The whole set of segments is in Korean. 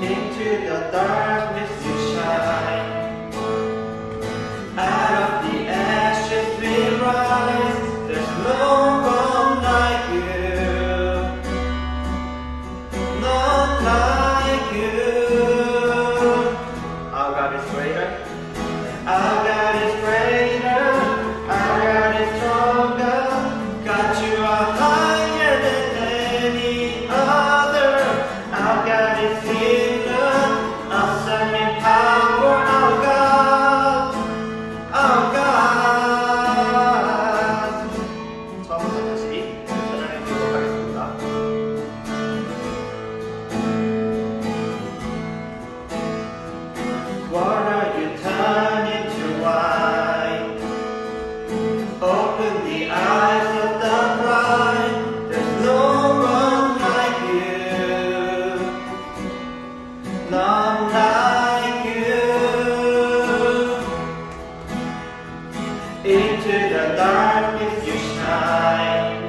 Into the darkness you shine. Out of the ashes we rise. There's no one like you. Not like you. Our God is greater. Our God is greater. Our God is stronger. God, you are higher than any other. Our God is healer. Awesome in power. Our God. Our God. 처음부터 다시 찬양해 보도록 하겠습니다. Water you turn into wine. Open the eyes of the blind. There's no one like you. None like you. Into the darkness you shine.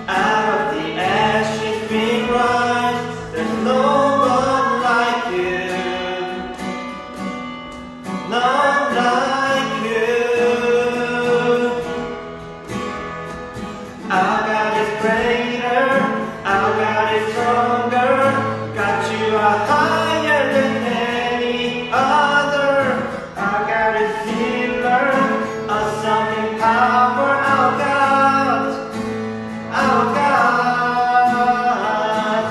Out of the ashes we rise. There's no one like you. None like you. Our God is greater. Our God is stronger. God, you are higher than any other. Our God is healer. Awesome in power. Our God. Our God.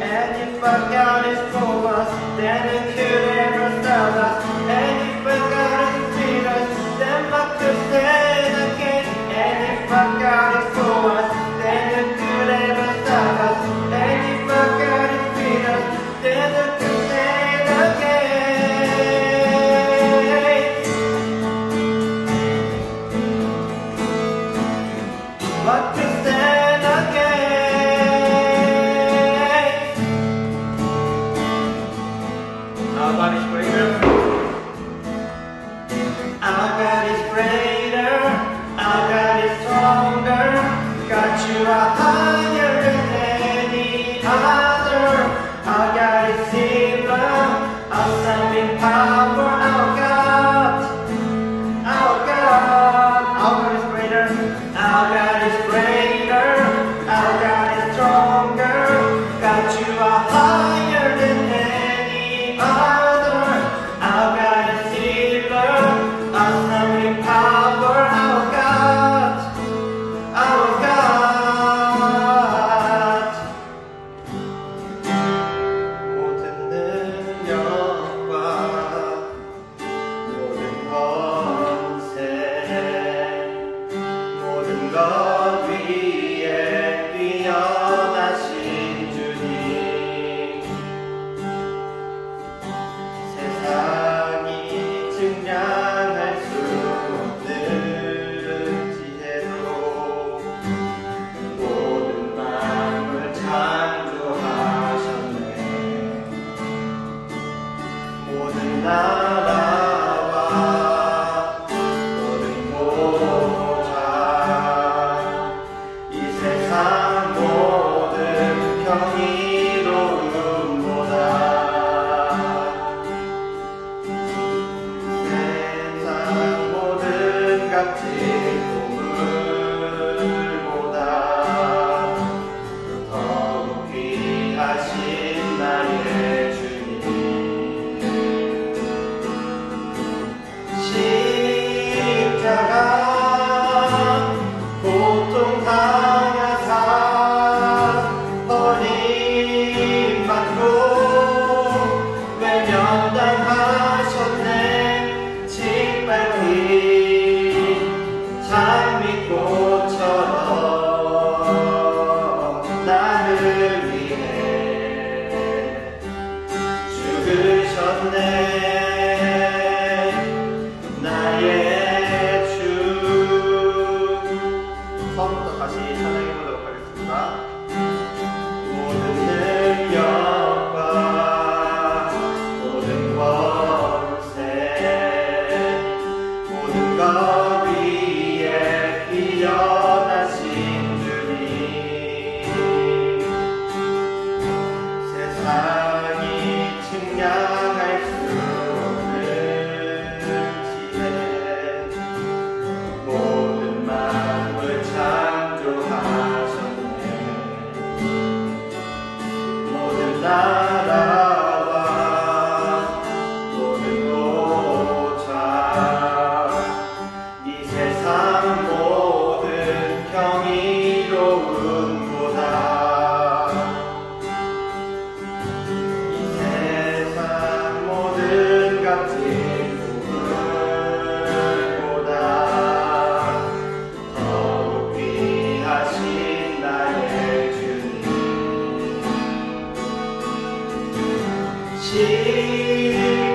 And if our God is for us, then it could ever stop us. And if our God is with us, then what could stand against? And if our God is for us, then it could ever stop us. And if our God is with us, then it could stand against. What could stand against? Our God is greater. Our God is greater. Our God is stronger. God, you are higher than any other. Our God is healer. Awesome in power. Our God. Our God. Our God is greater. Our God is greater. Our God is stronger. God, you are higher than any other. Our God is healer. Awesome in power. Our God. Our God. 모든 능력과 모든 권세 모든 것 위에 뛰어나신 주님 세상이 증량할 수 없는 지혜로 모든 만물 창조하셨네. 모든 나라와 모든 보좌 이 세상 모든 경이로움보다 세상 모든 값진 보물보다 더욱 귀하신 나의 주님 십자가 고통당하사 버림받고 외면당하셨네. 짓밟힌 장미꽃처럼 나를 위해 죽으셨네. 나의 주. 처음부터 다시 찬양해 보도록 하겠습니다. 모든 능력과 모든 권세 모든 것 위에 뛰어나신 주님 세상이 같은 꿈보다 더욱 귀하신 나의 주님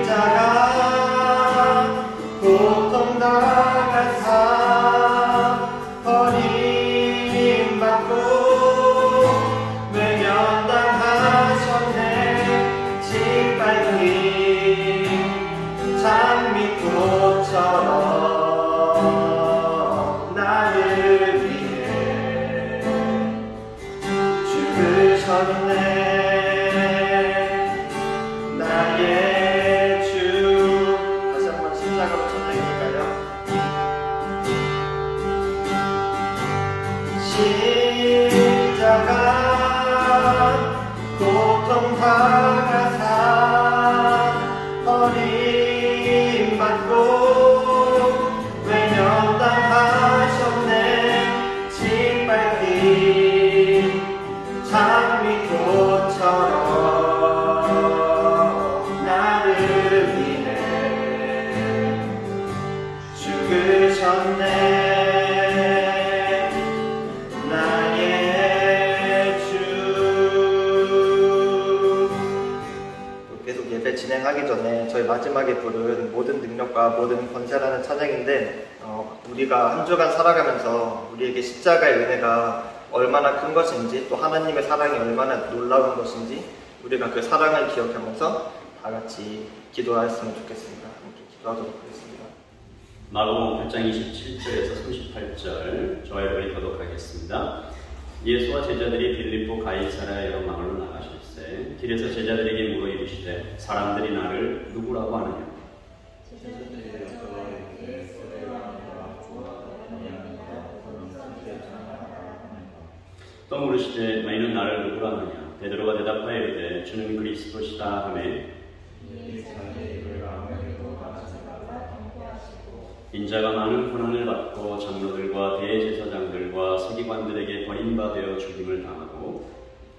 십자가 고통 당하사 버림받고 외면당하셨네 짓밟힌 장미꽃처럼 나를 위해 죽으셨네 나의 주 다시 한번 십자가로 전해볼까요? 십자가 고통 당하사 버림받고 외면당하셨네 짓밟힌 장미꽃처럼 나를 위해 죽으셨네 나의 주. 계속 예배 진행하기 전에 저희 마지막에 부른 모든 능력과 모든 권세라는 찬양인데 우리가 한 주간 살아가면서 우리에게 십자가의 은혜가 얼마나 큰 것인지 또 하나님의 사랑이 얼마나 놀라운 것인지 우리가 그 사랑을 기억하면서 다 같이 기도하였으면 좋겠습니다. 함께 기도하도록 하겠습니다. 마가복음 8장 27절에서 38절 저와 여러분이 교독하겠습니다. 예수와 제자들이 빌립보 가이사랴 여러 마을로 나가실세 길에서 제자들에게 물어 이르시되 사람들이 나를 누구라고 하느냐 또 물으시되 너희는 나를 누구라 하느냐 베드로가 대답하여 이르되 주는 그리스도시다 하매 인자가 많은 고난을 받고 장로들과 대제사장들과 서기관들에게 버림받아 죽임을 당하고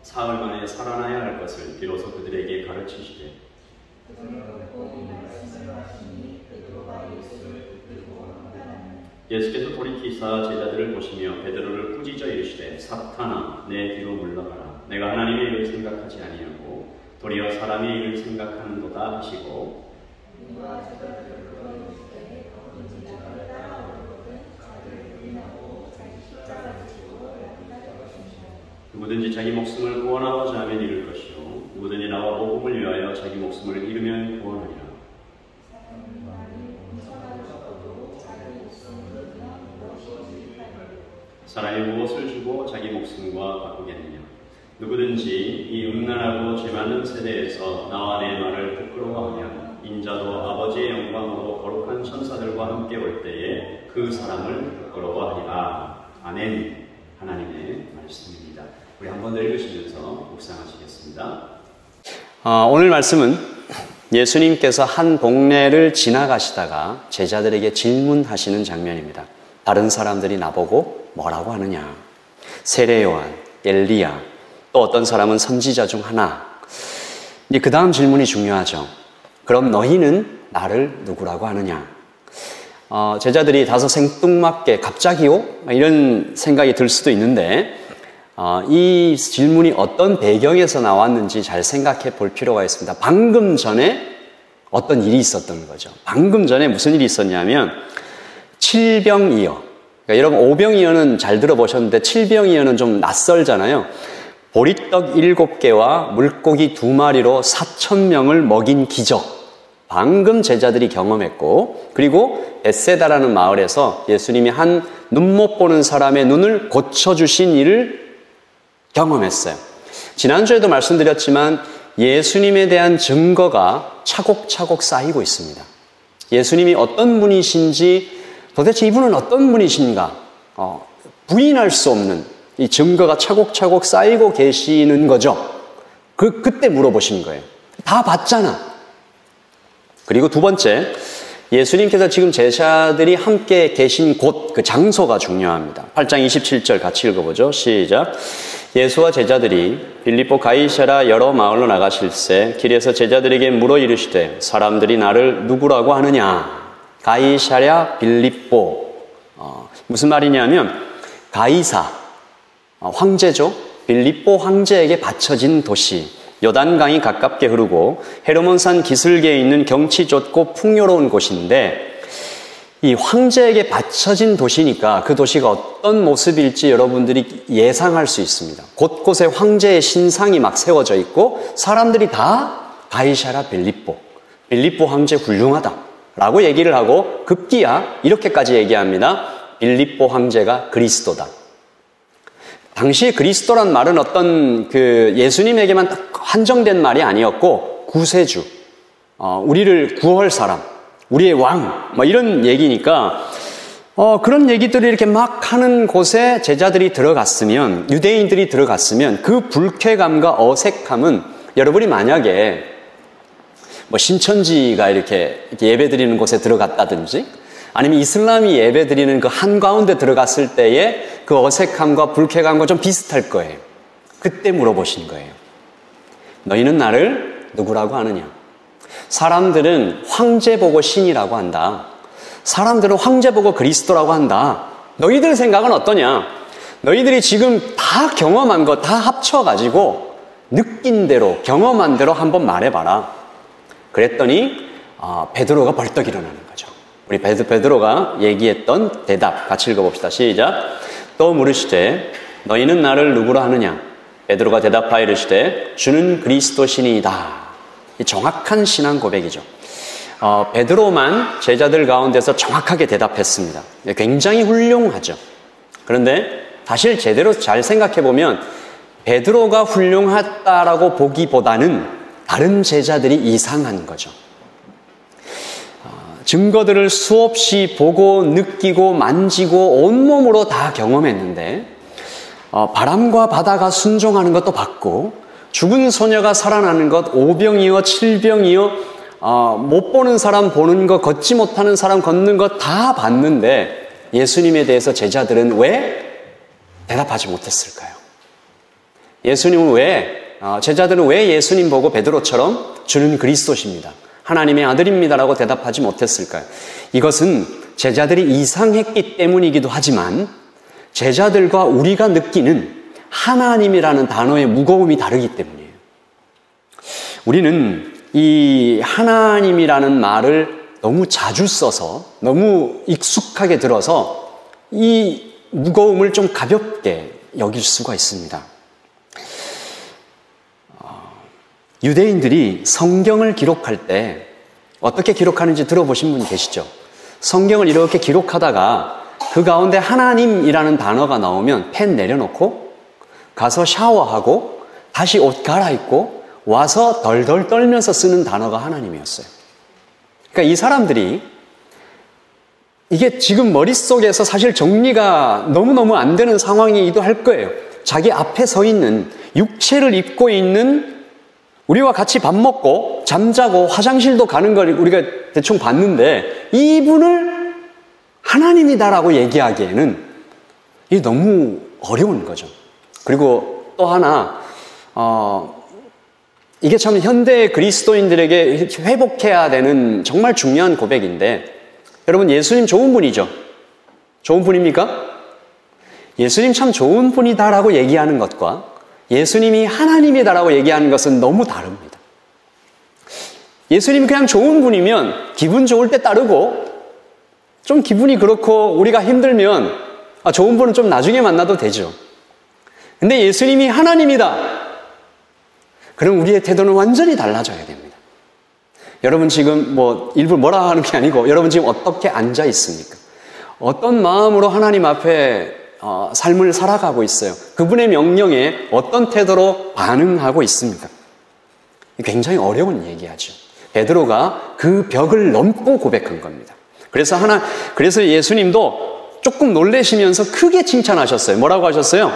사흘 만에 살아나야 할 것을 비로소 그들에게 가르치시되 예수께서 돌이키사 제자들을 보시며 베드로를 꾸짖어 이르시되 사탄아 내 뒤로 물러가라 내가 하나님의 일을 생각하지 아니하고 도리어 사람의 일을 생각하는도다 하시고 누구든지 자기 목숨을 구원하고자 하면 잃을 것이요 누구든지 나와 복음을 위하여 자기 목숨을 잃으면 구원하리라. 사람이 무엇을 주고 자기 목숨과 바꾸겠느냐 누구든지 이 음란하고 죄많은 세대에서 나와 내 말을 부끄러워하면 인자도 아버지의 영광으로 거룩한 천사들과 함께 올 때에 그 사람을 부끄러워하리라. 아멘. 하나님의 말씀입니다. 우리 한 번 더 읽으시면서 묵상하시겠습니다. 오늘 말씀은 예수님께서 한 동네를 지나가시다가 제자들에게 질문하시는 장면입니다. 다른 사람들이 나보고 뭐라고 하느냐? 세례 요한, 엘리야, 또 어떤 사람은 선지자 중 하나. 이제 그 다음 질문이 중요하죠. 그럼 너희는 나를 누구라고 하느냐? 제자들이 다소 생뚱맞게 갑자기요? 이런 생각이 들 수도 있는데 이 질문이 어떤 배경에서 나왔는지 잘 생각해 볼 필요가 있습니다. 방금 전에 어떤 일이 있었던 거죠. 방금 전에 무슨 일이 있었냐면 칠병이어. 그러니까 여러분 오병이어는 잘 들어보셨는데 칠병이어는 좀 낯설잖아요. 보리떡 7개와 물고기 2마리로 4,000명을 먹인 기적. 방금 제자들이 경험했고 그리고 베세다라는 마을에서 예수님이 한 눈 못 보는 사람의 눈을 고쳐주신 일을 경험했어요. 지난주에도 말씀드렸지만 예수님에 대한 증거가 차곡차곡 쌓이고 있습니다. 예수님이 어떤 분이신지 도대체 이분은 어떤 분이신가 부인할 수 없는 이 증거가 차곡차곡 쌓이고 계시는 거죠. 그때 물어보신 거예요. 다 봤잖아. 그리고 두 번째, 예수님께서 지금 제자들이 함께 계신 곳, 그 장소가 중요합니다. 8장 27절 같이 읽어보죠. 시작. 예수와 제자들이 빌립보 가이사랴 여러 마을로 나가실새 길에서 제자들에게 물어 이르시되 사람들이 나를 누구라고 하느냐. 가이사랴 빌립보. 무슨 말이냐면 가이사, 황제죠. 빌립보 황제에게 바쳐진 도시. 요단강이 가깝게 흐르고 헤르몬산 기슭에 있는 경치 좋고 풍요로운 곳인데 이 황제에게 바쳐진 도시니까 그 도시가 어떤 모습일지 여러분들이 예상할 수 있습니다. 곳곳에 황제의 신상이 막 세워져 있고 사람들이 다 가이사랴 빌립보 황제 훌륭하다 라고 얘기를 하고 급기야 이렇게까지 얘기합니다. 빌립보 황제가 그리스도다. 당시에 그리스도란 말은 어떤 그 예수님에게만 딱 한정된 말이 아니었고 구세주, 우리를 구할 사람, 우리의 왕, 뭐 이런 얘기니까 그런 얘기들을 이렇게 막 하는 곳에 제자들이 들어갔으면, 유대인들이 들어갔으면 그 불쾌감과 어색함은 여러분이 만약에 뭐 신천지가 이렇게 예배드리는 곳에 들어갔다든지 아니면 이슬람이 예배드리는 그 한가운데 들어갔을 때의 그 어색함과 불쾌감과 좀 비슷할 거예요. 그때 물어보신 거예요. 너희는 나를 누구라고 하느냐? 사람들은 황제 보고 신이라고 한다. 사람들은 황제 보고 그리스도라고 한다. 너희들 생각은 어떠냐? 너희들이 지금 다 경험한 거 다 합쳐가지고 느낀 대로 경험한 대로 한번 말해봐라. 그랬더니 베드로가 벌떡 일어나는 거죠. 우리 베드로가 얘기했던 대답 같이 읽어봅시다. 시작. 또 물으시되 너희는 나를 누구라 하느냐? 베드로가 대답하여 이르시되 주는 그리스도시니이다. 이 정확한 신앙 고백이죠. 베드로만 제자들 가운데서 정확하게 대답했습니다. 굉장히 훌륭하죠. 그런데 사실 제대로 잘 생각해보면 베드로가 훌륭하다라고 보기보다는 다른 제자들이 이상한 거죠. 증거들을 수없이 보고 느끼고 만지고 온몸으로 다 경험했는데 바람과 바다가 순종하는 것도 봤고 죽은 소녀가 살아나는 것, 오병이어 칠병이어 못 보는 사람 보는 것, 걷지 못하는 사람 걷는 것 다 봤는데 예수님에 대해서 제자들은 왜 대답하지 못했을까요? 예수님은 제자들은 왜 예수님 보고 베드로처럼 주는 그리스도십니다, 하나님의 아들입니다라고 대답하지 못했을까요? 이것은 제자들이 이상했기 때문이기도 하지만 제자들과 우리가 느끼는 하나님이라는 단어의 무거움이 다르기 때문이에요. 우리는 이 하나님이라는 말을 너무 자주 써서 너무 익숙하게 들어서 이 무거움을 좀 가볍게 여길 수가 있습니다. 유대인들이 성경을 기록할 때 어떻게 기록하는지 들어보신 분 계시죠? 성경을 이렇게 기록하다가 그 가운데 하나님이라는 단어가 나오면 펜 내려놓고 가서 샤워하고 다시 옷 갈아입고 와서 덜덜 떨면서 쓰는 단어가 하나님이었어요. 그러니까 이 사람들이 이게 지금 머릿속에서 사실 정리가 너무너무 안 되는 상황이기도 할 거예요. 자기 앞에 서 있는 육체를 입고 있는 우리와 같이 밥 먹고 잠자고 화장실도 가는 걸 우리가 대충 봤는데 이분을 하나님이다라고 얘기하기에는 이게 너무 어려운 거죠. 그리고 또 하나 이게 참 현대 그리스도인들에게 회복해야 되는 정말 중요한 고백인데, 여러분 예수님 좋은 분이죠? 좋은 분입니까? 예수님 참 좋은 분이다라고 얘기하는 것과 예수님이 하나님이다라고 얘기하는 것은 너무 다릅니다. 예수님이 그냥 좋은 분이면 기분 좋을 때 따르고 좀 기분이 그렇고 우리가 힘들면 좋은 분은 좀 나중에 만나도 되죠. 근데 예수님이 하나님이다. 그럼 우리의 태도는 완전히 달라져야 됩니다. 여러분 지금 일부러 뭐라 하는 게 아니고 여러분 지금 어떻게 앉아 있습니까? 어떤 마음으로 하나님 앞에 삶을 살아가고 있어요? 그분의 명령에 어떤 태도로 반응하고 있습니까? 굉장히 어려운 얘기하죠. 베드로가 그 벽을 넘고 고백한 겁니다. 그래서 예수님도 조금 놀라시면서 크게 칭찬하셨어요. 뭐라고 하셨어요?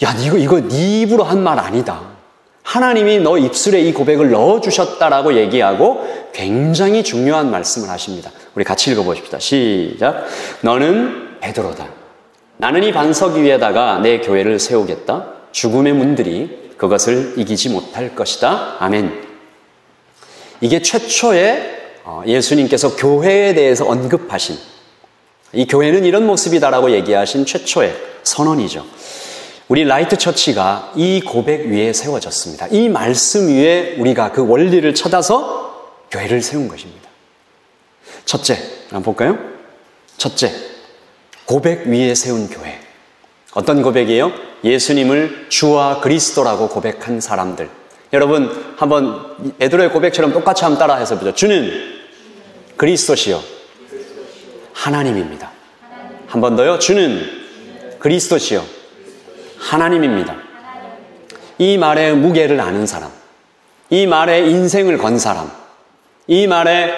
야, 이거 네 입으로 한 말 아니다. 하나님이 너 입술에 이 고백을 넣어주셨다라고 얘기하고 굉장히 중요한 말씀을 하십니다. 우리 같이 읽어보십시다. 시작. 너는 베드로다. 나는 이 반석 위에다가 내 교회를 세우겠다. 죽음의 문들이 그것을 이기지 못할 것이다. 아멘. 이게 최초의 예수님께서 교회에 대해서 언급하신, 이 교회는 이런 모습이다라고 얘기하신 최초의 선언이죠. 우리 라이트 처치가 이 고백 위에 세워졌습니다. 이 말씀 위에 우리가 그 원리를 찾아서 교회를 세운 것입니다. 첫째, 한번 볼까요? 첫째, 고백 위에 세운 교회. 어떤 고백이에요? 예수님을 주와 그리스도라고 고백한 사람들. 여러분 한번 베드로의 고백처럼 똑같이 한번 따라해서 보죠. 주는 그리스도시요 하나님입니다. 한 번 더요. 주는 그리스도시요 하나님입니다. 이 말의 무게를 아는 사람, 이 말에 인생을 건 사람, 이 말에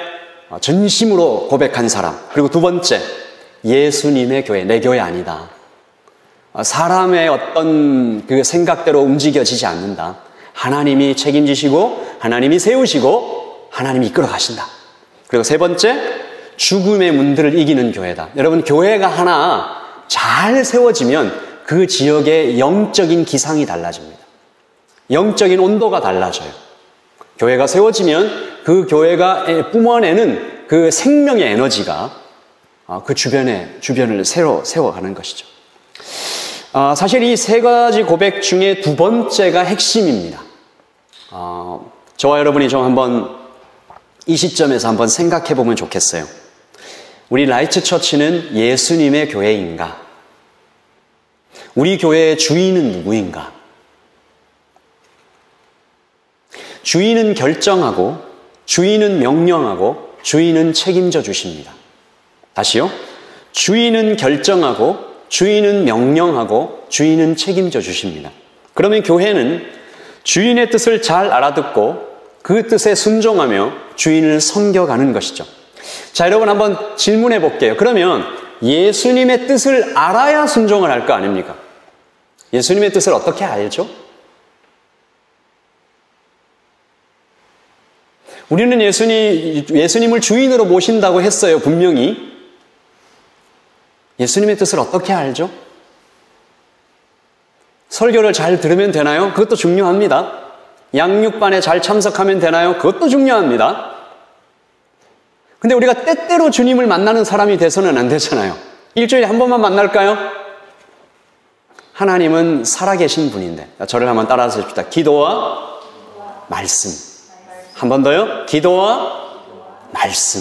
전심으로 고백한 사람. 그리고 두 번째, 예수님의 교회, 내 교회 아니다. 사람의 어떤 그 생각대로 움직여지지 않는다. 하나님이 책임지시고 하나님이 세우시고 하나님이 이끌어 가신다. 그리고 세 번째, 죽음의 문들을 이기는 교회다. 여러분, 교회가 하나 잘 세워지면 그 지역의 영적인 기상이 달라집니다. 영적인 온도가 달라져요. 교회가 세워지면 그 교회가 뿜어내는 그 생명의 에너지가 그 주변을 새로 세워가는 것이죠. 사실 이 세 가지 고백 중에 두 번째가 핵심입니다. 저와 여러분이 좀 한번 이 시점에서 한번 생각해 보면 좋겠어요. 우리 라이트 처치는 예수님의 교회인가? 우리 교회의 주인은 누구인가? 주인은 결정하고, 주인은 명령하고, 주인은 책임져 주십니다. 다시요. 주인은 결정하고, 주인은 명령하고, 주인은 책임져 주십니다. 그러면 교회는 주인의 뜻을 잘 알아듣고 그 뜻에 순종하며 주인을 섬겨가는 것이죠. 자, 여러분 한번 질문해 볼게요. 그러면 예수님의 뜻을 알아야 순종을 할 거 아닙니까? 예수님의 뜻을 어떻게 알죠? 우리는 예수님을 주인으로 모신다고 했어요, 분명히. 예수님의 뜻을 어떻게 알죠? 설교를 잘 들으면 되나요? 그것도 중요합니다. 양육반에 잘 참석하면 되나요? 그것도 중요합니다. 근데 우리가 때때로 주님을 만나는 사람이 돼서는 안 되잖아요. 일주일에 한 번만 만날까요? 하나님은 살아계신 분인데, 저를 한번 따라서 해줍시다. 기도와 말씀. 한 번 더요. 기도와 말씀.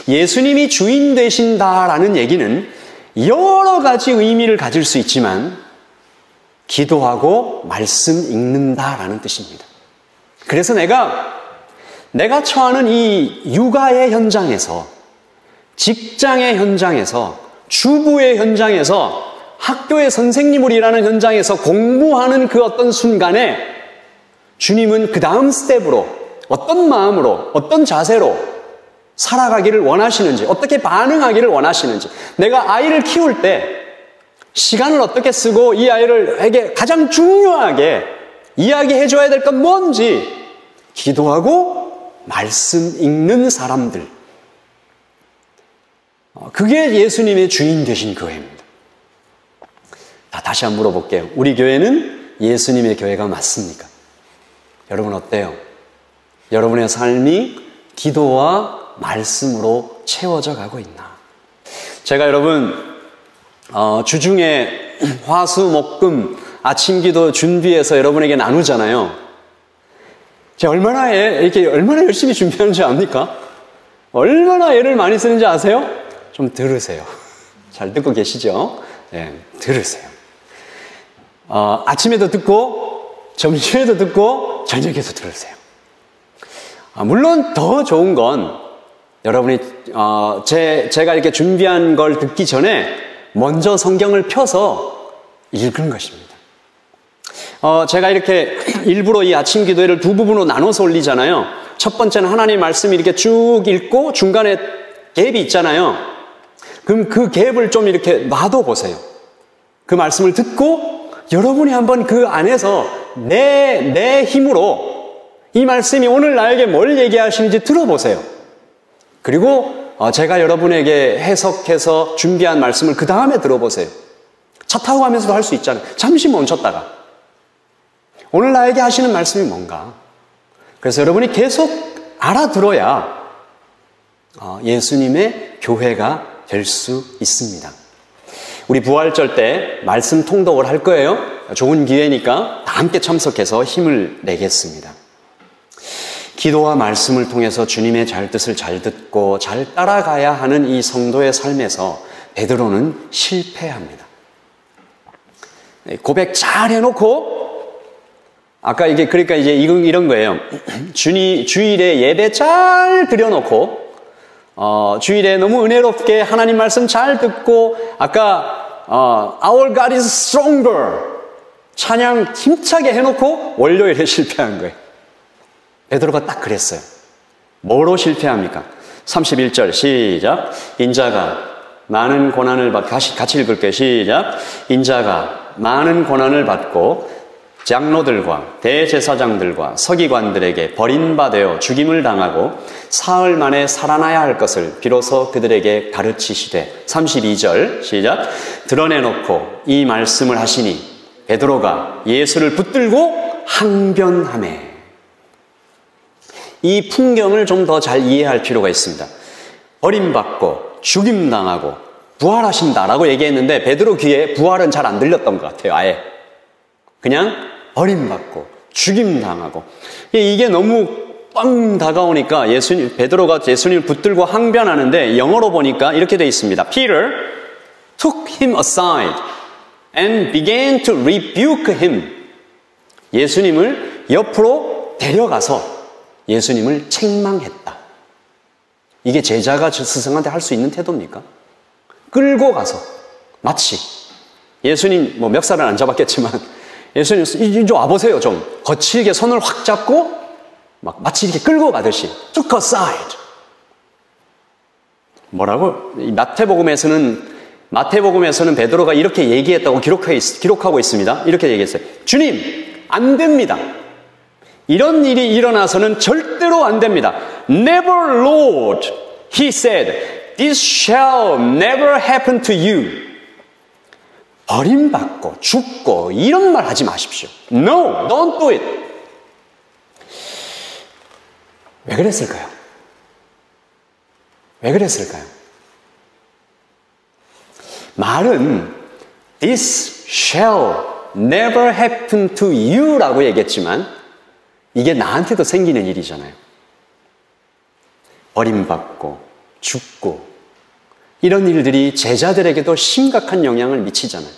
예수님이 주인 되신다라는 얘기는 여러 가지 의미를 가질 수 있지만 기도하고 말씀 읽는다라는 뜻입니다. 그래서 내가 처하는 이 육아의 현장에서, 직장의 현장에서, 주부의 현장에서, 학교의 선생님으로 일하는 현장에서 공부하는 그 어떤 순간에 주님은 그 다음 스텝으로 어떤 마음으로, 어떤 자세로 살아가기를 원하시는지, 어떻게 반응하기를 원하시는지, 내가 아이를 키울 때 시간을 어떻게 쓰고 이 아이에게 가장 중요하게 이야기해 줘야 될 건 뭔지 기도하고 말씀 읽는 사람들, 그게 예수님의 주인 되신 교회입니다. 다시 한번 물어볼게요. 우리 교회는 예수님의 교회가 맞습니까? 여러분 어때요? 여러분의 삶이 기도와 말씀으로 채워져 가고 있나? 제가 여러분 주중에 화수 목금 아침 기도 준비해서 여러분에게 나누잖아요. 제가 얼마나 열심히 준비하는지 압니까? 얼마나 애를 많이 쓰는지 아세요? 좀 들으세요. 잘 듣고 계시죠? 네, 들으세요. 아침에도 듣고 점심에도 듣고 저녁에도 들으세요. 물론 더 좋은 건 여러분이 제가 이렇게 준비한 걸 듣기 전에 먼저 성경을 펴서 읽은 것입니다. 제가 이렇게 일부러 이 아침 기도회를 두 부분으로 나눠서 올리잖아요. 첫 번째는 하나님의 말씀이 이렇게 쭉 읽고 중간에 갭이 있잖아요. 그럼 그 갭을 좀 이렇게 놔둬보세요. 그 말씀을 듣고 여러분이 한번 그 안에서 내 힘으로 이 말씀이 오늘 나에게 뭘 얘기하시는지 들어보세요. 그리고 제가 여러분에게 해석해서 준비한 말씀을 그 다음에 들어보세요. 차 타고 가면서도 할 수 있잖아요. 잠시 멈췄다가 오늘 나에게 하시는 말씀이 뭔가. 그래서 여러분이 계속 알아들어야 예수님의 교회가 될 수 있습니다. 우리 부활절 때 말씀 통독을 할 거예요. 좋은 기회니까 다 함께 참석해서 힘을 내겠습니다. 기도와 말씀을 통해서 주님의 잘 뜻을 잘 듣고 잘 따라가야 하는 이 성도의 삶에서 베드로는 실패합니다. 고백 잘 해놓고 아까 그러니까 이제 이런 거예요. 주일에 예배 잘 드려놓고 주일에 너무 은혜롭게 하나님 말씀 잘 듣고 아까 Our God is stronger 찬양 힘차게 해놓고 월요일에 실패한 거예요. 베드로가 딱 그랬어요. 뭐로 실패합니까? 31절 시작. 인자가 많은 고난을 받고 같이 읽을게요. 시작. 인자가 많은 고난을 받고 장로들과 대제사장들과 서기관들에게 버림받아 죽임을 당하고 사흘 만에 살아나야 할 것을 비로소 그들에게 가르치시되 32절 시작. 드러내놓고 이 말씀을 하시니 베드로가 예수를 붙들고 항변하매. 이 풍경을 좀 더 잘 이해할 필요가 있습니다. 버림받고 죽임당하고 부활하신다라고 얘기했는데 베드로 귀에 부활은 잘 안 들렸던 것 같아요. 아예 그냥 버림받고 죽임당하고 이게 너무 빵 다가오니까 베드로가 예수님을 붙들고 항변하는데 영어로 보니까 이렇게 되어 있습니다. Peter took him aside and began to rebuke him. 예수님을 옆으로 데려가서 예수님을 책망했다. 이게 제자가 스승한테 할 수 있는 태도입니까? 끌고 가서 마치 예수님 멱살은 안 잡았겠지만 예수님 이리 와보세요. 좀 거칠게 손을 확 잡고 마치 이렇게 끌고 가듯이 took aside. 뭐라고? 마태복음에서는 베드로가 이렇게 얘기했다고 기록하고 있습니다. 이렇게 얘기했어요. 주님, 안 됩니다. 이런 일이 일어나서는 절대로 안 됩니다. Never, Lord, he said, this shall never happen to you. 버림받고 죽고 이런 말 하지 마십시오. No, don't do it. 왜 그랬을까요? 왜 그랬을까요? 말은 this shall never happen to you 라고 얘기했지만 이게 나한테도 생기는 일이잖아요. 버림받고 죽고 이런 일들이 제자들에게도 심각한 영향을 미치잖아요.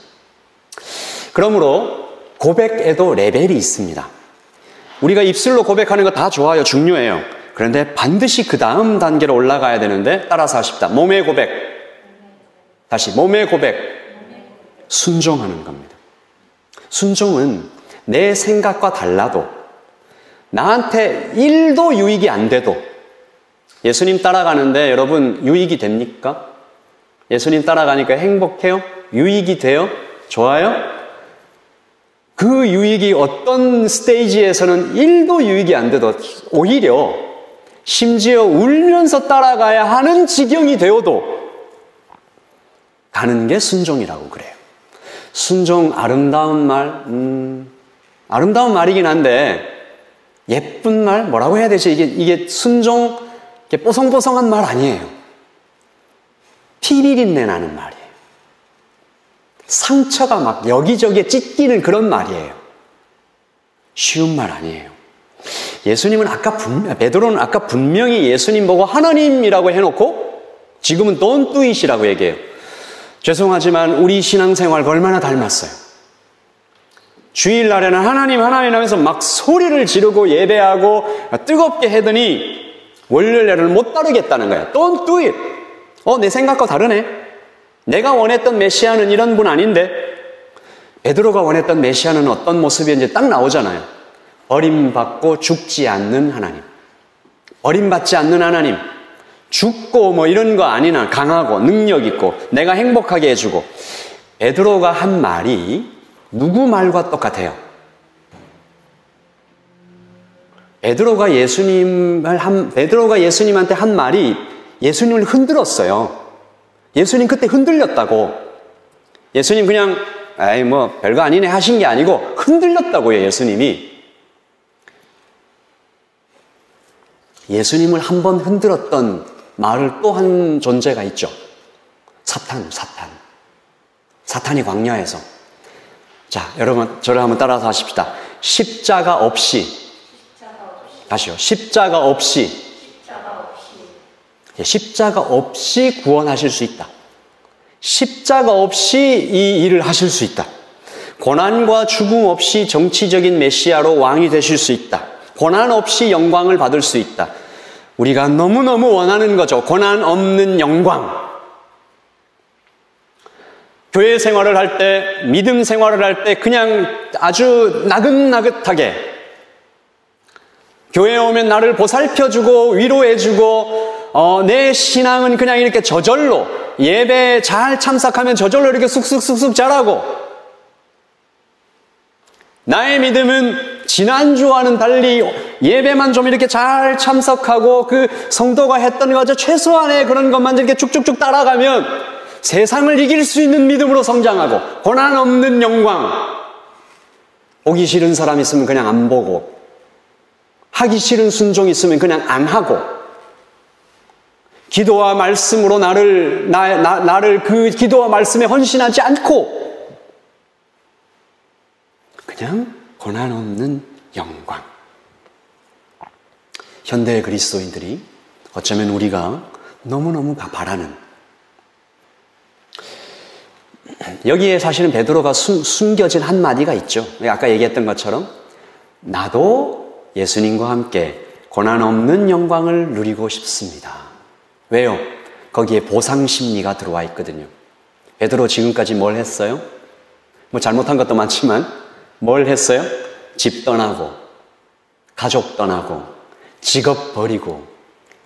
그러므로 고백에도 레벨이 있습니다. 우리가 입술로 고백하는 거 다 좋아요. 중요해요. 그런데 반드시 그 다음 단계로 올라가야 되는데 따라서 하십시다. 몸의 고백. 다시 몸의 고백. 순종하는 겁니다. 순종은 내 생각과 달라도 나한테 1도 유익이 안 돼도 예수님 따라가는데 여러분 유익이 됩니까? 예수님 따라가니까 행복해요? 유익이 돼요? 좋아요? 그 유익이 어떤 스테이지에서는 1도 유익이 안 돼도 오히려 심지어 울면서 따라가야 하는 지경이 되어도 가는 게 순종이라고 그래요. 순종 아름다운 말, 아름다운 말이긴 한데 예쁜 말 뭐라고 해야 되지? 이게 순종 이게 뽀송뽀송한 말 아니에요. 피비린내 나는 말이에요. 상처가 막 여기저기에 찢기는 그런 말이에요. 쉬운 말 아니에요. 베드로는 아까 분명히 예수님 보고 하나님이라고 해놓고 지금은 don't do it이라고 얘기해요. 죄송하지만 우리 신앙생활과 얼마나 닮았어요. 주일날에는 하나님 하면서 막 소리를 지르고 예배하고 뜨겁게 하더니 월요일날은 못 따르겠다는 거야. Don't do it. 내 생각과 다르네. 내가 원했던 메시아는 이런 분 아닌데. 베드로가 원했던 메시아는 어떤 모습이었는지 딱 나오잖아요. 버림받고 죽지 않는 하나님. 버림받지 않는 하나님. 죽고 이런 거 아니나 강하고 능력 있고 내가 행복하게 해주고. 베드로가 한 말이 누구 말과 똑같아요? 베드로가 예수님한테 한 말이 예수님을 흔들었어요. 예수님 그때 흔들렸다고. 예수님 그냥 에이 뭐 별거 아니네 하신 게 아니고 흔들렸다고요. 예수님을 한번 흔들었던 마을 또 한 존재가 있죠. 사탄이 광야에서. 자, 여러분 저를 한번 따라서 하십시다. 십자가 없이 다시요. 십자가 없이 구원하실 수 있다. 십자가 없이 이 일을 하실 수 있다. 고난과 죽음 없이 정치적인 메시아로 왕이 되실 수 있다. 고난 없이 영광을 받을 수 있다. 우리가 너무너무 원하는 거죠. 고난 없는 영광. 교회 생활을 할 때, 믿음 생활을 할 때 그냥 아주 나긋나긋하게 교회에 오면 나를 보살펴주고 위로해주고 내 신앙은 그냥 이렇게 저절로 예배 잘 참석하면 저절로 이렇게 쑥쑥쑥쑥 자라고 나의 믿음은 지난주와는 달리 예배만 좀 이렇게 잘 참석하고 그 성도가 했던 거 최소한의 그런 것만 이렇게 쭉쭉쭉 따라가면 세상을 이길 수 있는 믿음으로 성장하고 고난 없는 영광. 보기 싫은 사람 있으면 그냥 안 보고 하기 싫은 순종 있으면 그냥 안 하고 기도와 말씀으로 나를 그 기도와 말씀에 헌신하지 않고 그냥 고난 없는 영광. 현대의 그리스도인들이 어쩌면 우리가 너무너무 바라는 여기에 사실은 베드로가 숨겨진 한마디가 있죠. 아까 얘기했던 것처럼 나도 예수님과 함께 고난 없는 영광을 누리고 싶습니다. 왜요? 거기에 보상 심리가 들어와 있거든요. 베드로 지금까지 뭘 했어요? 뭐 잘못한 것도 많지만 뭘 했어요? 집 떠나고 가족 떠나고 직업 버리고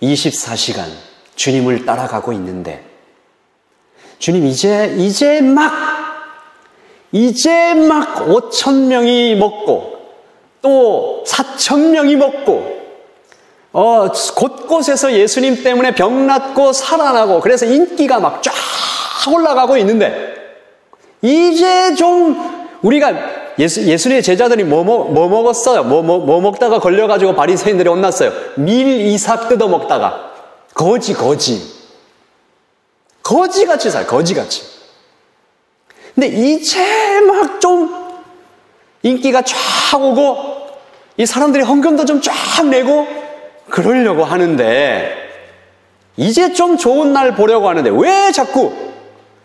24시간 주님을 따라가고 있는데 주님 이제 막 5,000명이 먹고 또 4,000명이 먹고 곳곳에서 예수님 때문에 병 낫고 살아나고 그래서 인기가 막 쫙 올라가고 있는데 이제 좀 우리가 예수님의 제자들이 뭐 먹었어요? 뭐 먹다가 걸려가지고 바리새인들이 혼났어요. 밀 이삭 뜯어 먹다가 거지같이 살아요. 거지같이. 근데 이제 막 좀 인기가 쫙 오고 이 사람들이 헌금도 좀 쫙 내고 그러려고 하는데 이제 좀 좋은 날 보려고 하는데 왜 자꾸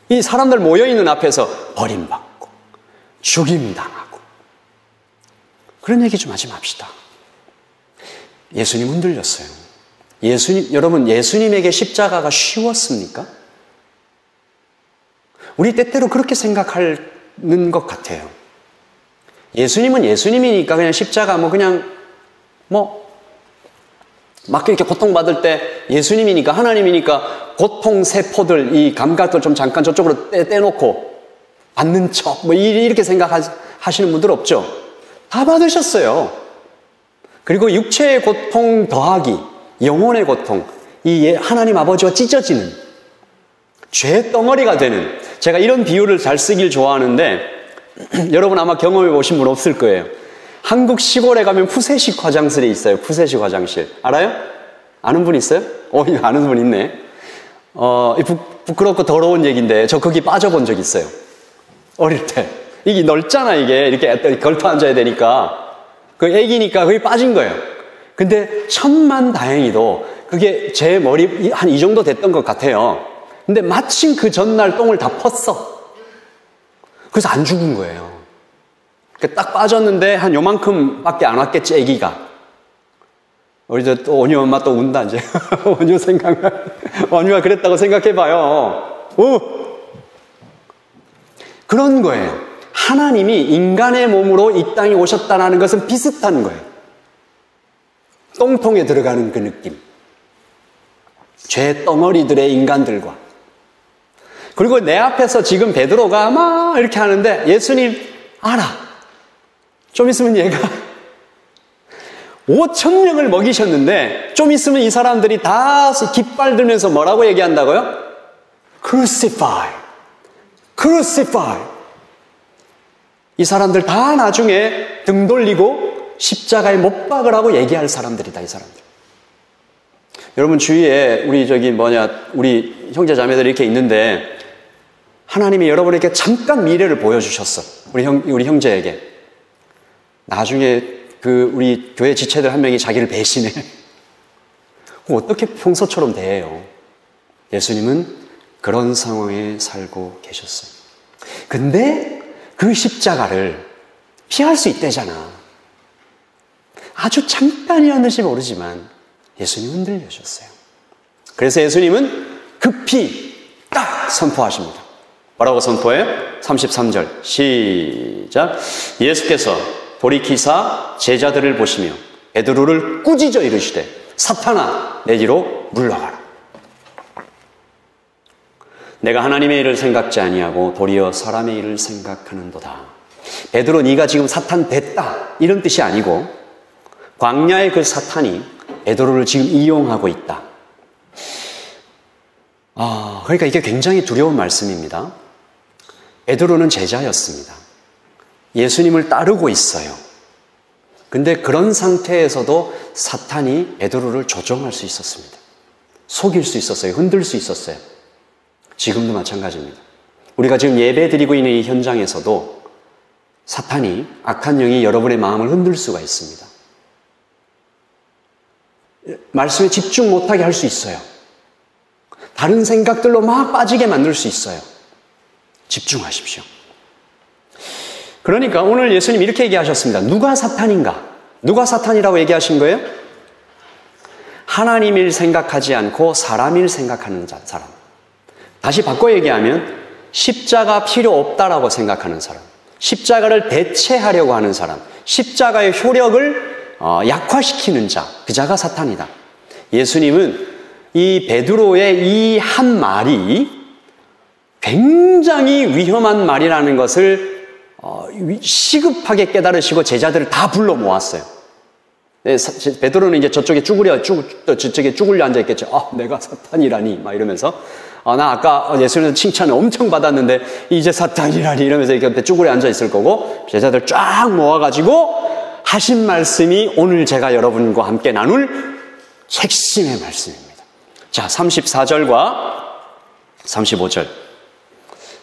이 사람들 모여있는 앞에서 버림받고 죽임당하고 그런 얘기 좀 하지 맙시다. 예수님 흔들렸어요. 여러분 예수님에게 십자가가 쉬웠습니까? 우리 때때로 그렇게 생각하는 것 같아요. 예수님은 예수님이니까 그냥 십자가 막 이렇게 고통받을 때 예수님이니까 하나님이니까 고통 세포들 이 감각들 좀 잠깐 저쪽으로 떼놓고 받는 척 이렇게 생각하시는 분들 없죠? 다 받으셨어요. 그리고 육체의 고통 더하기 영혼의 고통 이 하나님 아버지와 찢어지는 죄 덩어리가 되는 제가 이런 비유를 잘 쓰길 좋아하는데 여러분 아마 경험해 보신 분 없을 거예요. 한국 시골에 가면 푸세식 화장실이 있어요. 푸세식 화장실. 알아요? 아는 분 있어요? 이거 아는 분 있네. 부끄럽고 더러운 얘기인데 저 거기 빠져본 적 있어요. 어릴 때. 이게 넓잖아 이게. 이렇게 걸터 앉아야 되니까. 그 애기니까 거기 빠진 거예요. 근데 천만다행히도 그게 제 머리 한 이 정도 됐던 것 같아요. 근데 마침 그 전날 똥을 다 펐어. 그래서 안 죽은 거예요. 딱 빠졌는데 한 요만큼밖에 안 왔겠지 애기가. 우리 또 원유 엄마 또 운다 이제. 원유 원유가 그랬다고 생각해봐요. 그런 거예요. 하나님이 인간의 몸으로 이 땅에 오셨다는 것은 비슷한 거예요. 똥통에 들어가는 그 느낌. 죄 덩어리들의 인간들과. 그리고 내 앞에서 지금 베드로가 막 이렇게 하는데 예수님 알아. 좀 있으면 얘가 5,000명을 먹이셨는데 좀 있으면 이 사람들이 다 깃발 들면서 뭐라고 얘기한다고요? Crucify, Crucify. 이 사람들 다 나중에 등 돌리고 십자가에 못 박으라고 얘기할 사람들이다, 이 사람들. 여러분 주위에 우리 형제 자매들이 이렇게 있는데 하나님이 여러분에게 잠깐 미래를 보여주셨어. 우리 형제에게. 나중에 우리 교회 지체들 한 명이 자기를 배신해. 어떻게 평소처럼 대해요? 예수님은 그런 상황에 살고 계셨어요. 근데 그 십자가를 피할 수 있대잖아. 아주 잠깐이었는지 모르지만 예수님은 흔들려셨어요. 그래서 예수님은 급히 딱 선포하십니다. 뭐라고 선포해요? 33절 시작. 예수께서 돌이키사 제자들을 보시며 베드로를 꾸짖어 이르시되 사탄아 내 뒤로 물러가라. 내가 하나님의 일을 생각지 아니하고 도리어 사람의 일을 생각하는도다. 베드로 네가 지금 사탄 됐다 이런 뜻이 아니고 광야의 그 사탄이 베드로를 지금 이용하고 있다. 그러니까 이게 굉장히 두려운 말씀입니다. 베드로는 제자였습니다. 예수님을 따르고 있어요. 근데 그런 상태에서도 사탄이 베드로를 조종할 수 있었습니다. 속일 수 있었어요. 흔들 수 있었어요. 지금도 마찬가지입니다. 우리가 지금 예배 드리고 있는 이 현장에서도 사탄이, 악한 영이 여러분의 마음을 흔들 수가 있습니다. 말씀에 집중 못하게 할 수 있어요. 다른 생각들로 막 빠지게 만들 수 있어요. 집중하십시오. 그러니까 오늘 예수님 이렇게 얘기하셨습니다. 누가 사탄인가? 누가 사탄이라고 얘기하신 거예요? 하나님 일 생각하지 않고 사람 일 생각하는 사람. 다시 바꿔 얘기하면 십자가 필요 없다라고 생각하는 사람. 십자가를 대체하려고 하는 사람. 십자가의 효력을 약화시키는 자. 그 자가 사탄이다. 예수님은 이 베드로의 이 한 말이 굉장히 위험한 말이라는 것을 시급하게 깨달으시고 제자들을 다 불러 모았어요. 베드로는 이제 저쪽에 쭈그려 앉아있겠죠. 내가 사탄이라니 막 이러면서 나 아까 예수님한테 칭찬을 엄청 받았는데 이제 사탄이라니 이러면서 이렇게 쭈그려 앉아있을 거고 제자들 쫙 모아가지고 하신 말씀이 오늘 제가 여러분과 함께 나눌 핵심의 말씀입니다. 자, 34절과 35절.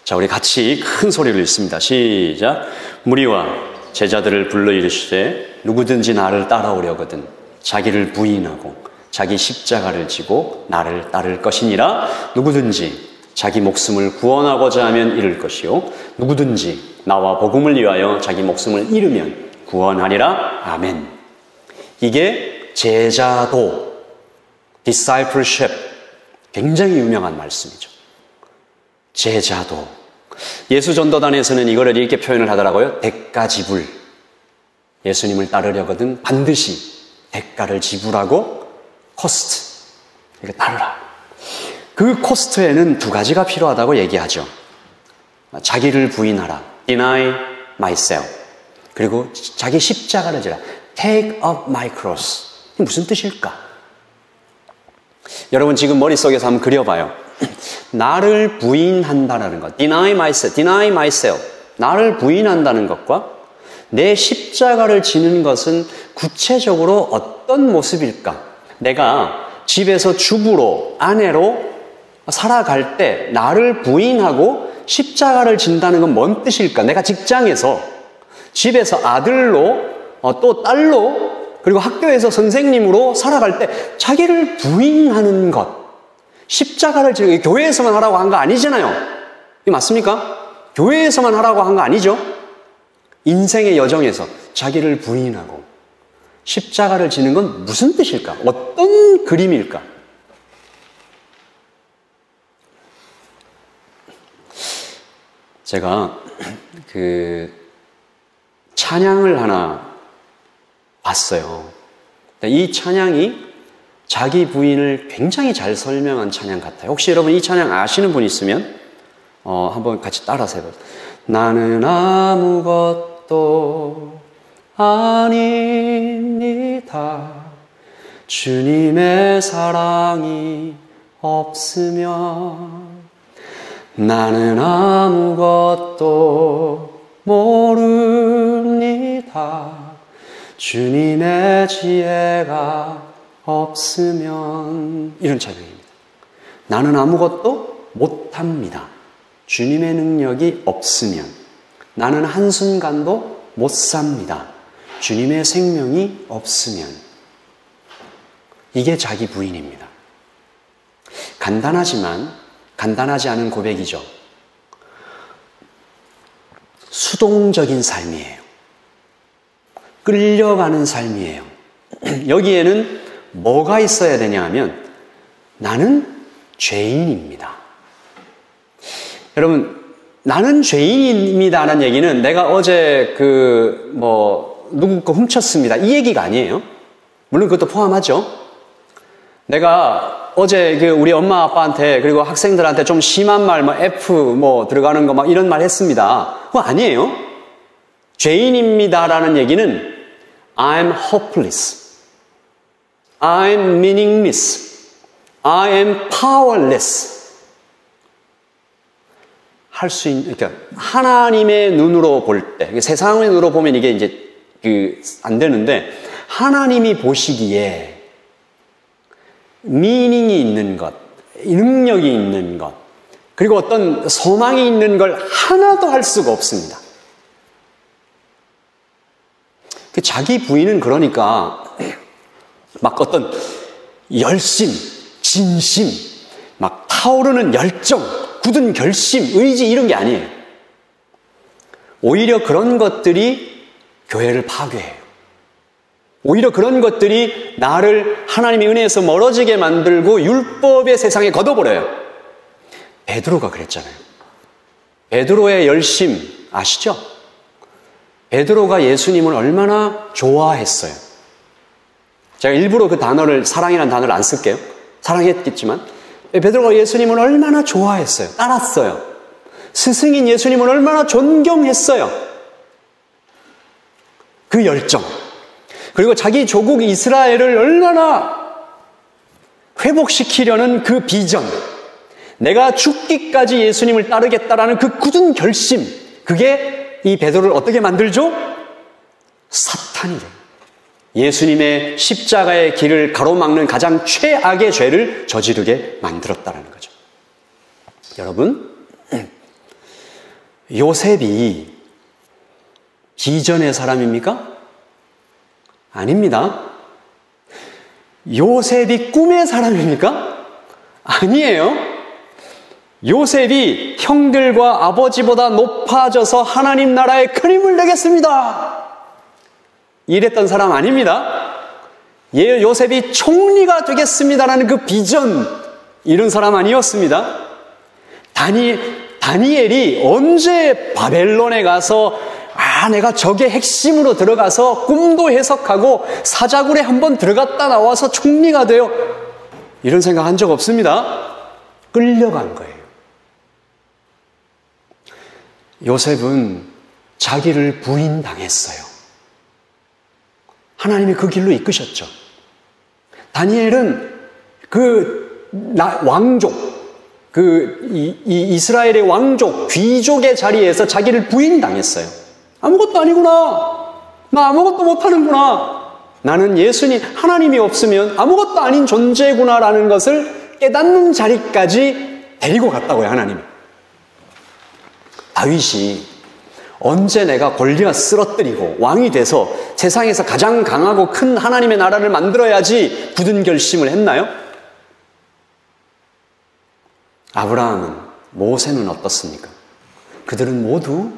자, 우리 같이 큰 소리로 읽습니다. 시작. 무리와 제자들을 불러 이르시되 누구든지 나를 따라오려거든 자기를 부인하고 자기 십자가를 지고 나를 따를 것이니라. 누구든지 자기 목숨을 구원하고자 하면 잃을 것이요 누구든지 나와 복음을 위하여 자기 목숨을 잃으면 구원하리라. 아멘. 이게 제자도, discipleship, 굉장히 유명한 말씀이죠. 제자도. 예수 전도단에서는 이거를 이렇게 표현을 하더라고요. 대가지불. 예수님을 따르려거든 반드시 대가를 지불하고 코스트. 이렇게 따르라. 그 코스트에는 두 가지가 필요하다고 얘기하죠. 자기를 부인하라. Deny myself. 그리고 자기 십자가를 지라. Take up my cross. 이게 무슨 뜻일까? 여러분 지금 머릿속에서 한번 그려봐요. 나를 부인한다는 것. Deny myself. 나를 부인한다는 것과 내 십자가를 지는 것은 구체적으로 어떤 모습일까? 내가 집에서 주부로, 아내로 살아갈 때 나를 부인하고 십자가를 진다는 건 뭔 뜻일까? 내가 직장에서, 집에서 아들로, 또 딸로, 그리고 학교에서 선생님으로 살아갈 때 자기를 부인하는 것. 십자가를 지금 교회에서만 하라고 한 거 아니잖아요. 이게 맞습니까? 교회에서만 하라고 한 거 아니죠? 인생의 여정에서 자기를 부인하고 십자가를 지는 건 무슨 뜻일까? 어떤 그림일까? 제가 찬양을 하나 봤어요. 이 찬양이 자기 부인을 굉장히 잘 설명한 찬양 같아요. 혹시 여러분 이 찬양 아시는 분 있으면 한번 같이 따라서 해보세요. 나는 아무것도 아닙니다. 주님의 사랑이 없으면 나는 아무것도 모릅니다. 주님의 지혜가 없으면, 이런 찬양입니다. 나는 아무것도 못합니다. 주님의 능력이 없으면 나는 한순간도 못 삽니다. 주님의 생명이 없으면. 이게 자기 부인입니다. 간단하지만 간단하지 않은 고백이죠. 수동적인 삶이에요. 끌려가는 삶이에요. 여기에는 뭐가 있어야 되냐 하면 나는 죄인입니다. 여러분, 나는 죄인입니다라는 얘기는 내가 어제 누구 거 훔쳤습니다, 이 얘기가 아니에요. 물론 그것도 포함하죠. 내가 어제 우리 엄마 아빠한테 그리고 학생들한테 좀 심한 말, F 들어가는 거 이런 말 했습니다. 그거 아니에요. 죄인입니다라는 얘기는 I'm hopeless, I'm meaningless, I am powerless. 할 수 있는, 그러니까 하나님의 눈으로 볼 때, 세상의 눈으로 보면 이게 이제 안 되는데, 하나님이 보시기에 미닝이 있는 것, 능력이 있는 것, 그리고 어떤 소망이 있는 걸 하나도 할 수가 없습니다. 자기 부인은 그러니까 막 어떤 열심, 진심, 막 타오르는 열정, 굳은 결심, 의지 이런 게 아니에요. 오히려 그런 것들이 교회를 파괴해요. 오히려 그런 것들이 나를 하나님의 은혜에서 멀어지게 만들고 율법의 세상에 걷어버려요. 베드로가 그랬잖아요. 베드로의 열심 아시죠? 베드로가 예수님을 얼마나 좋아했어요. 제가 일부러 그 단어를, 사랑이라는 단어를 안 쓸게요. 사랑했겠지만 베드로가 예수님을 얼마나 좋아했어요. 따랐어요. 스승인 예수님을 얼마나 존경했어요. 그 열정, 그리고 자기 조국 이스라엘을 얼마나 회복시키려는 그 비전, 내가 죽기까지 예수님을 따르겠다라는 그 굳은 결심, 그게 이 베드로를 어떻게 만들죠? 사탄이 돼요. 예수님의 십자가의 길을 가로막는 가장 최악의 죄를 저지르게 만들었다는 거죠. 여러분, 요셉이 기전의 사람입니까? 아닙니다. 요셉이 꿈의 사람입니까? 아니에요. 요셉이 형들과 아버지보다 높아져서 하나님 나라에 큰 힘을 내겠습니다, 이랬던 사람 아닙니다. 요셉이 총리가 되겠습니다라는 그 비전, 이런 사람 아니었습니다. 다니엘이 언제 바벨론에 가서 내가 적의 핵심으로 들어가서 꿈도 해석하고 사자굴에 한번 들어갔다 나와서 총리가 돼요, 이런 생각 한 적 없습니다. 끌려간 거예요. 요셉은 자기를 부인당했어요. 하나님이 그 길로 이끄셨죠. 다니엘은 왕족, 이스라엘의 왕족, 귀족의 자리에서 자기를 부인당했어요. 아무것도 아니구나. 나 아무것도 못하는구나. 나는 하나님이 없으면 아무것도 아닌 존재구나라는 것을 깨닫는 자리까지 데리고 갔다고요, 하나님이. 다윗이 언제 내가 골리앗 쓰러뜨리고 왕이 돼서 세상에서 가장 강하고 큰 하나님의 나라를 만들어야지 굳은 결심을 했나요? 아브라함은, 모세는 어떻습니까? 그들은 모두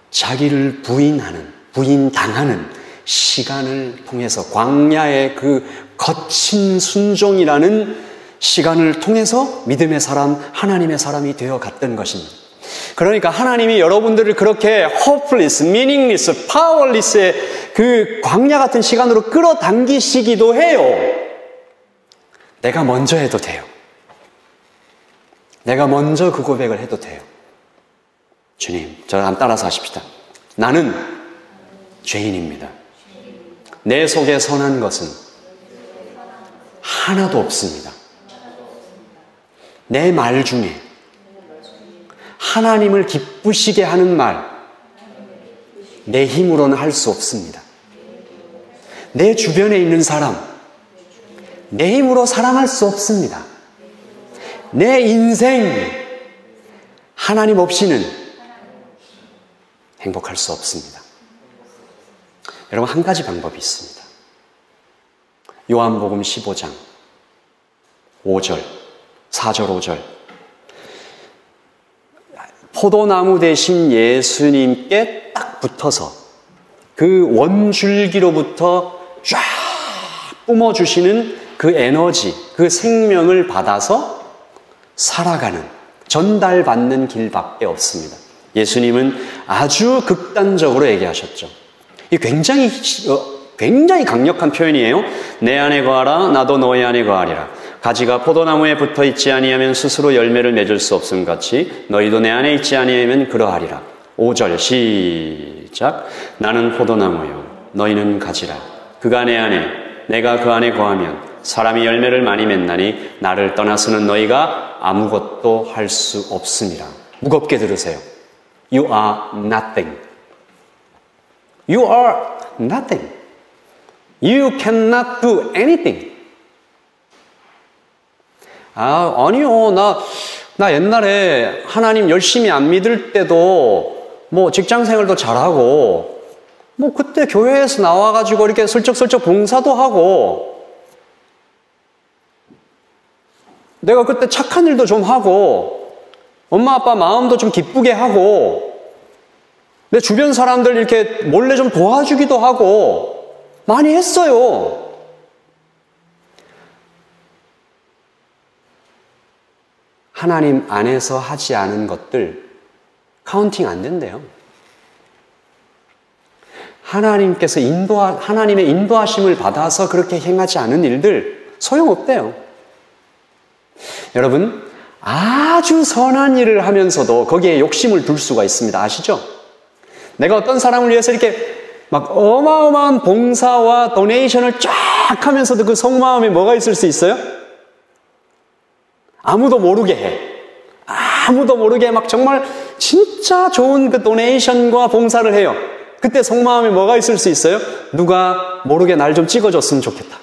자기를 부인당하는 시간을 통해서, 광야의 그 거친 순종이라는 시간을 통해서 믿음의 사람, 하나님의 사람이 되어 갔던 것입니다. 그러니까 하나님이 여러분들을 그렇게 hopeless, meaningless, powerless의 그 광야 같은 시간으로 끌어당기시기도 해요. 내가 먼저 해도 돼요. 내가 먼저 그 고백을 해도 돼요. 주님, 저를 한번 따라서 하십시다. 나는 죄인입니다. 내 속에 선한 것은 하나도 없습니다. 내 말 중에 하나님을 기쁘시게 하는 말, 내 힘으로는 할 수 없습니다. 내 주변에 있는 사람, 내 힘으로 사랑할 수 없습니다. 내 인생, 하나님 없이는 행복할 수 없습니다. 여러분, 한 가지 방법이 있습니다. 요한복음 15장 5절, 4절, 5절. 포도나무 대신 예수님께 딱 붙어서 그 원줄기로부터 쫙 뿜어주시는 그 에너지, 그 생명을 받아서 살아가는, 전달받는 길밖에 없습니다. 예수님은 아주 극단적으로 얘기하셨죠. 이 굉장히 강력한 표현이에요. 내 안에 거하라, 나도 너희 안에 거하리라. 가지가 포도나무에 붙어 있지 아니하면 스스로 열매를 맺을 수 없음 같이 너희도 내 안에 있지 아니하면 그러하리라. 5절 시작. 나는 포도나무요 너희는 가지라. 그가 내 안에 내가 그 안에 거하면 사람이 열매를 많이 맺나니 나를 떠나서는 너희가 아무것도 할 수 없습니다. 무겁게 들으세요. You are nothing. You are nothing. You cannot do anything. 아니요. 나 옛날에 하나님 열심히 안 믿을 때도 뭐 직장 생활도 잘하고 뭐 그때 교회에서 나와가지고 이렇게 슬쩍슬쩍 봉사도 하고 내가 그때 착한 일도 좀 하고 엄마 아빠 마음도 좀 기쁘게 하고 내 주변 사람들 이렇게 몰래 좀 도와주기도 하고 많이 했어요. 하나님 안에서 하지 않은 것들 카운팅 안 된대요. 하나님의 인도하심을 받아서 그렇게 행하지 않은 일들 소용없대요. 여러분, 아주 선한 일을 하면서도 거기에 욕심을 둘 수가 있습니다. 아시죠? 내가 어떤 사람을 위해서 이렇게 막 어마어마한 봉사와 도네이션을 쫙 하면서도 그 속마음에 뭐가 있을 수 있어요? 아무도 모르게 해. 아무도 모르게 막 정말 진짜 좋은 그 도네이션과 봉사를 해요. 그때 속마음에 뭐가 있을 수 있어요? 누가 모르게 날 좀 찍어줬으면 좋겠다.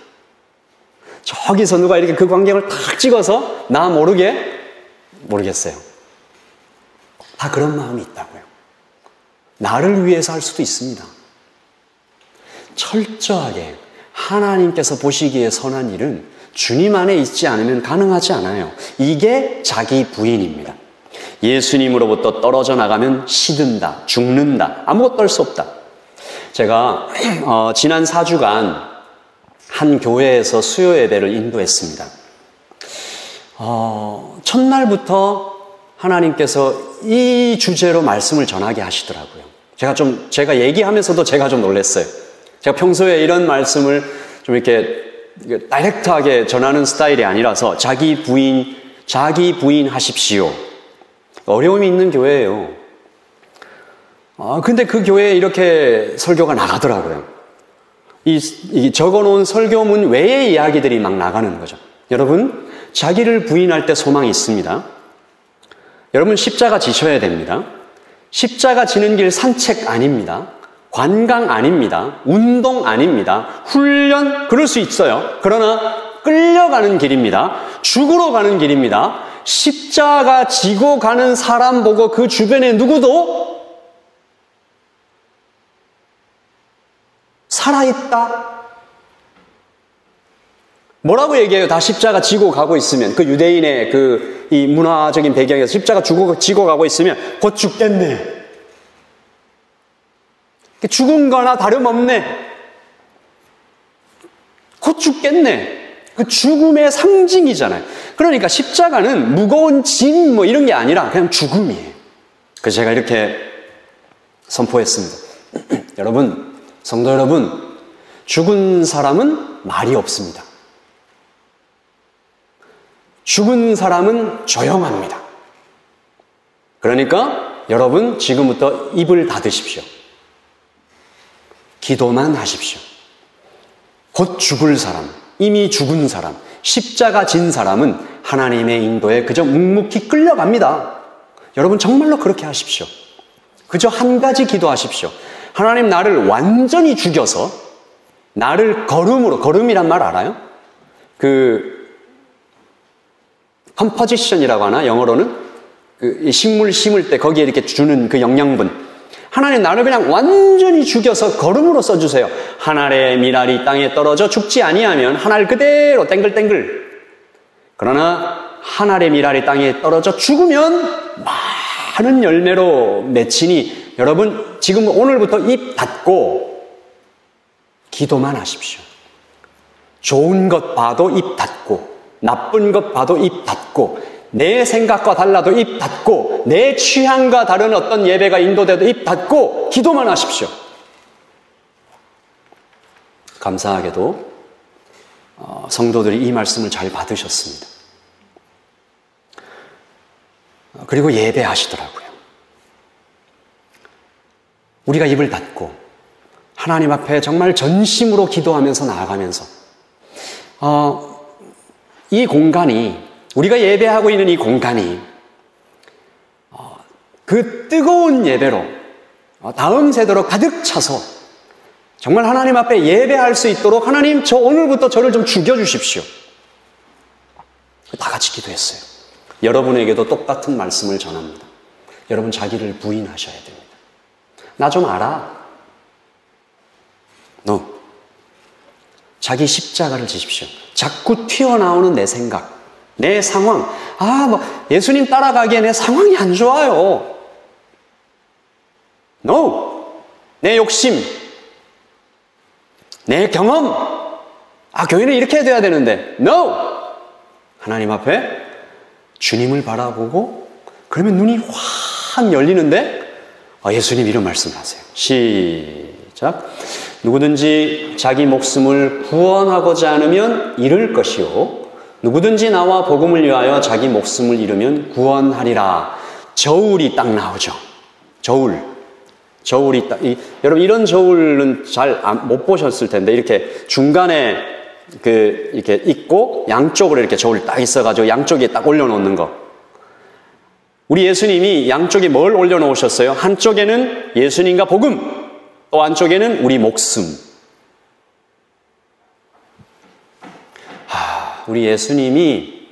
저기서 누가 이렇게 그 광경을 탁 찍어서 나 모르겠어요. 다 그런 마음이 있다고요. 나를 위해서 할 수도 있습니다. 철저하게 하나님께서 보시기에 선한 일은 주님 안에 있지 않으면 가능하지 않아요. 이게 자기 부인입니다. 예수님으로부터 떨어져 나가면 시든다, 죽는다, 아무것도 할 수 없다. 제가 지난 4주간 한 교회에서 수요 예배를 인도했습니다. 첫날부터 하나님께서 이 주제로 말씀을 전하게 하시더라고요. 제가 얘기하면서도 제가 좀 놀랐어요. 제가 평소에 이런 말씀을 좀 이렇게 다이렉트하게 전하는 스타일이 아니라서 자기 부인 하십시오. 어려움이 있는 교회예요. 근데 그 교회에 이렇게 설교가 나가더라고요. 이 적어놓은 설교문 외의 이야기들이 막 나가는 거죠. 여러분, 자기를 부인할 때 소망이 있습니다. 여러분, 십자가 지셔야 됩니다. 십자가 지는 길 산책 아닙니다. 관광 아닙니다. 운동 아닙니다. 훈련, 그럴 수 있어요. 그러나 끌려가는 길입니다. 죽으러 가는 길입니다. 십자가 지고 가는 사람 보고 그 주변에 누구도 살아있다. 뭐라고 얘기해요? 다 십자가 지고 가고 있으면, 그 유대인의 이 문화적인 배경에서 십자가 지고 가고 있으면 곧 죽겠네. 죽은 거나 다름없네. 곧 죽겠네. 그 죽음의 상징이잖아요. 그러니까 십자가는 무거운 짐 뭐 이런 게 아니라 그냥 죽음이에요. 그래서 제가 이렇게 선포했습니다. 여러분, 성도 여러분, 죽은 사람은 말이 없습니다. 죽은 사람은 조용합니다. 그러니까 여러분 지금부터 입을 닫으십시오. 기도만 하십시오. 곧 죽을 사람, 이미 죽은 사람, 십자가 진 사람은 하나님의 인도에 그저 묵묵히 끌려갑니다. 여러분 정말로 그렇게 하십시오. 그저 한 가지 기도하십시오. 하나님 나를 완전히 죽여서 나를 거름이란 말 알아요? 컴포지션이라고 하나? 영어로는 식물 심을 때 거기에 이렇게 주는 그 영양분. 하나님 나를 그냥 완전히 죽여서 거름으로 써주세요. 한 알의 밀알이 땅에 떨어져 죽지 아니하면 한 알 그대로 땡글땡글. 그러나 한 알의 밀알이 땅에 떨어져 죽으면 많은 열매로 맺히니 여러분 지금 오늘부터 입 닫고 기도만 하십시오. 좋은 것 봐도 입 닫고 나쁜 것 봐도 입 닫고 내 생각과 달라도 입 닫고 내 취향과 다른 어떤 예배가 인도돼도 입 닫고 기도만 하십시오. 감사하게도 성도들이 이 말씀을 잘 받으셨습니다. 그리고 예배하시더라고요. 우리가 입을 닫고 하나님 앞에 정말 전심으로 기도하면서 나아가면서 이 공간이 우리가 예배하고 있는 이 공간이 그 뜨거운 예배로 다음 세대로 가득 차서 정말 하나님 앞에 예배할 수 있도록 하나님 저 오늘부터 저를 좀 죽여주십시오. 다 같이 기도했어요. 여러분에게도 똑같은 말씀을 전합니다. 여러분 자기를 부인하셔야 됩니다. 나 좀 알아. 자기 십자가를 지십시오. 자꾸 튀어나오는 내 생각, 내 상황. 예수님 따라가기에 내 상황이 안 좋아요. 내 욕심, 내 경험. 교회는 이렇게 돼야 되는데. 하나님 앞에 주님을 바라보고 그러면 눈이 확 열리는데 예수님 이런 말씀을 하세요. 시작. 누구든지 자기 목숨을 구원하고자 않으면 잃을 것이요 누구든지 나와 복음을 위하여 자기 목숨을 잃으면 구원하리라. 저울이 딱 나오죠. 저울이 딱 여러분 이런 저울은 잘 못 보셨을 텐데 이렇게 중간에 이렇게 있고 양쪽으로 이렇게 저울이 딱 있어가지고 양쪽에 딱 올려놓는 거. 우리 예수님이 양쪽에 뭘 올려놓으셨어요? 한쪽에는 예수님과 복음, 또 한쪽에는 우리 목숨. 우리 예수님이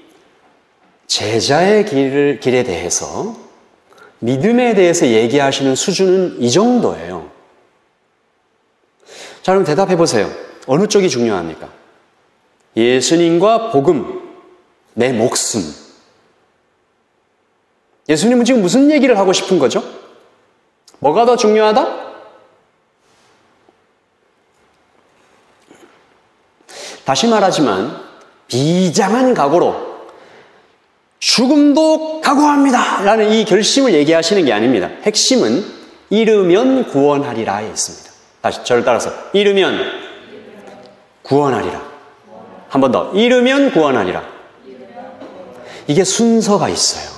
제자의 길에 대해서 믿음에 대해서 얘기하시는 수준은 이 정도예요. 자, 그럼 대답해 보세요. 어느 쪽이 중요합니까? 예수님과 복음, 내 목숨. 예수님은 지금 무슨 얘기를 하고 싶은 거죠? 뭐가 더 중요하다? 다시 말하지만 비장한 각오로 죽음도 각오합니다 라는 이 결심을 얘기하시는 게 아닙니다. 핵심은 잃으면 구원하리라에 있습니다. 다시 저를 따라서 잃으면 구원하리라. 한 번 더. 잃으면 구원하리라. 이게 순서가 있어요.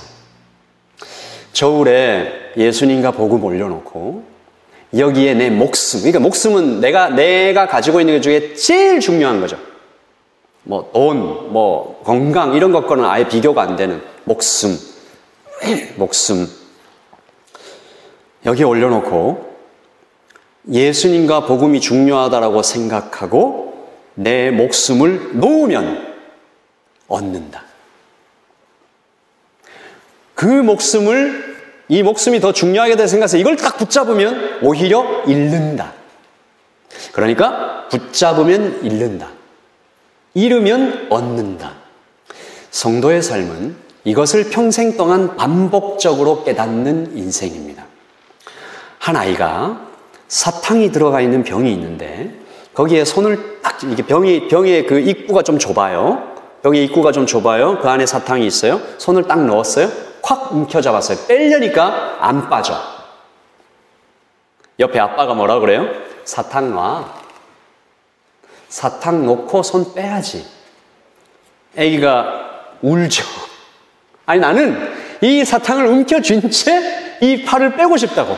저울에 예수님과 복음 올려놓고 여기에 내 목숨. 그러니까 목숨은 내가 가지고 있는 것 중에 제일 중요한 거죠. 돈, 건강 이런 것과는 아예 비교가 안 되는 목숨. 여기에 올려놓고 예수님과 복음이 중요하다라고 생각하고 내 목숨을 놓으면 얻는다. 이 목숨이 더 중요하게 될 생각해서 이걸 딱 붙잡으면 오히려 잃는다. 그러니까 붙잡으면 잃는다. 잃으면 얻는다. 성도의 삶은 이것을 평생 동안 반복적으로 깨닫는 인생입니다. 한 아이가 사탕이 들어가 있는 병이 있는데 거기에 손을 딱 이게 병의 그 입구가 좀 좁아요. 병의 입구가 좀 좁아요. 그 안에 사탕이 있어요. 손을 딱 넣었어요. 콱 움켜잡았어요. 빼려니까 안 빠져. 옆에 아빠가 뭐라 그래요? 사탕 놔. 사탕 놓고 손 빼야지. 아기가 울죠. 아니 나는 이 사탕을 움켜쥔 채 이 팔을 빼고 싶다고.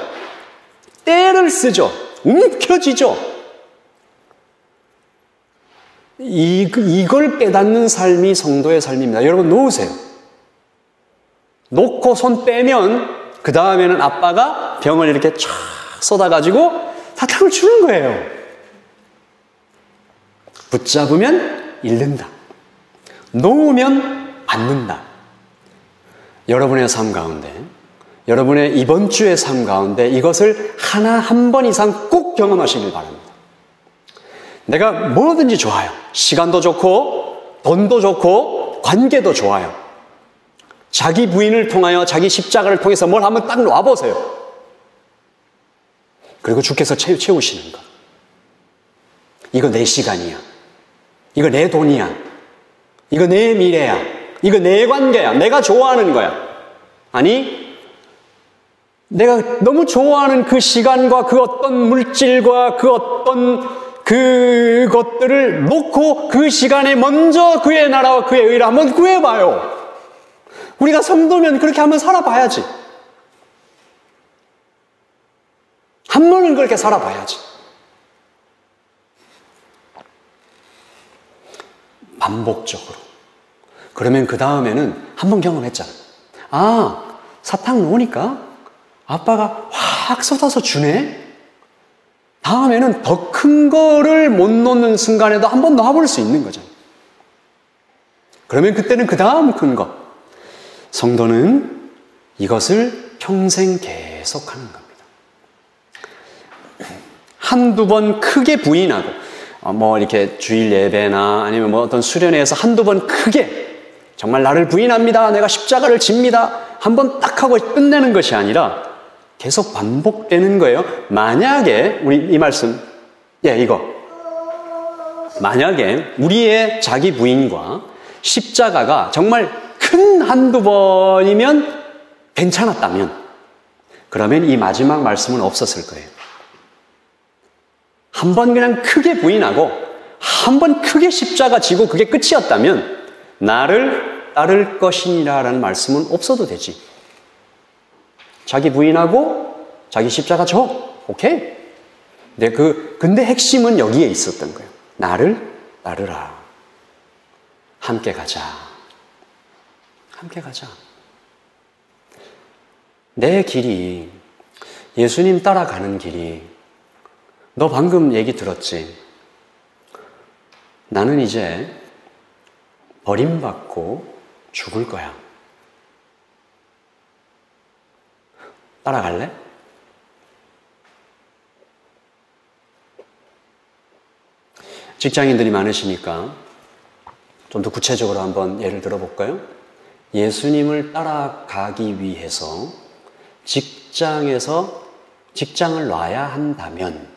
때를 쓰죠. 움켜쥐죠. 이걸 깨닫는 삶이 성도의 삶입니다. 여러분 놓으세요. 놓고 손 빼면 그 다음에는 아빠가 병을 이렇게 쫙 쏟아가지고 사탕을 주는 거예요. 붙잡으면 잃는다. 놓으면 받는다. 여러분의 삶 가운데, 여러분의 이번 주의 삶 가운데 이것을 한 번 이상 꼭 경험하시길 바랍니다. 내가 뭐든지 좋아요. 시간도 좋고 돈도 좋고 관계도 좋아요. 자기 부인을 통하여 자기 십자가를 통해서 뭘 한번 딱 놔보세요. 그리고 주께서 채우시는 것. 이거 내 시간이야. 이거 내 돈이야. 이거 내 미래야. 이거 내 관계야. 내가 좋아하는 거야. 아니, 내가 너무 좋아하는 그 시간과 그 어떤 물질과 그 어떤 그것들을 놓고 그 시간에 먼저 그의 나라와 그의 의를 한번 구해봐요. 우리가 성도면 그렇게 한번 살아봐야지. 한 번은 그렇게 살아봐야지. 반복적으로. 그러면 그 다음에는 한 번 경험했잖아. 아, 사탕 놓으니까 아빠가 확 쏟아서 주네? 다음에는 더 큰 거를 못 놓는 순간에도 한 번 놔볼 수 있는 거잖아요. 그러면 그때는 그 다음 큰 거. 성도는 이것을 평생 계속하는 겁니다. 한두 번 크게 부인하고, 이렇게 주일 예배나 아니면 어떤 수련회에서 한두 번 크게 정말 나를 부인합니다. 내가 십자가를 집니다. 한 번 딱 하고 끝내는 것이 아니라 계속 반복되는 거예요. 만약에 우리 이 말씀, 이거. 만약에 우리의 자기 부인과 십자가가 정말 큰 한두 번이면 괜찮았다면 그러면 이 마지막 말씀은 없었을 거예요. 한 번 그냥 크게 부인하고 한 번 크게 십자가 지고 그게 끝이었다면 나를 따를 것이니라 라는 말씀은 없어도 되지. 자기 부인하고 자기 십자가 져. 오케이. 근데 핵심은 여기에 있었던 거예요. 나를 따르라. 함께 가자. 함께 가자. 내 길이, 예수님 따라가는 길이, 너 방금 얘기 들었지? 나는 이제 버림받고 죽을 거야. 따라갈래? 직장인들이 많으시니까 좀 더 구체적으로 한번 예를 들어볼까요? 예수님을 따라가기 위해서 직장을 놔야 한다면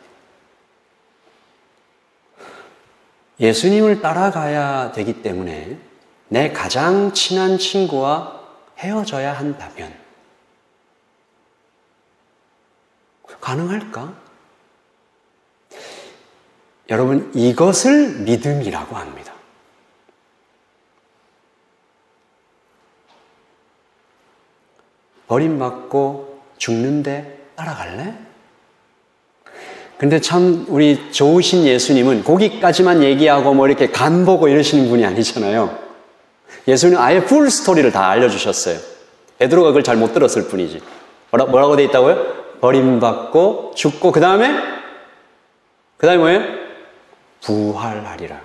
예수님을 따라가야 되기 때문에 내 가장 친한 친구와 헤어져야 한다면 가능할까? 여러분, 이것을 믿음이라고 합니다. 버림받고 죽는데 따라갈래? 근데 참 우리 좋으신 예수님은 거기까지만 얘기하고 이렇게 간 보고 이러시는 분이 아니잖아요. 예수님은 아예 풀 스토리를 다 알려주셨어요. 베드로가 그걸 잘 못 들었을 뿐이지. 뭐라고 돼 있다고요? 버림받고 죽고 그 다음에 뭐예요? 부활하리라.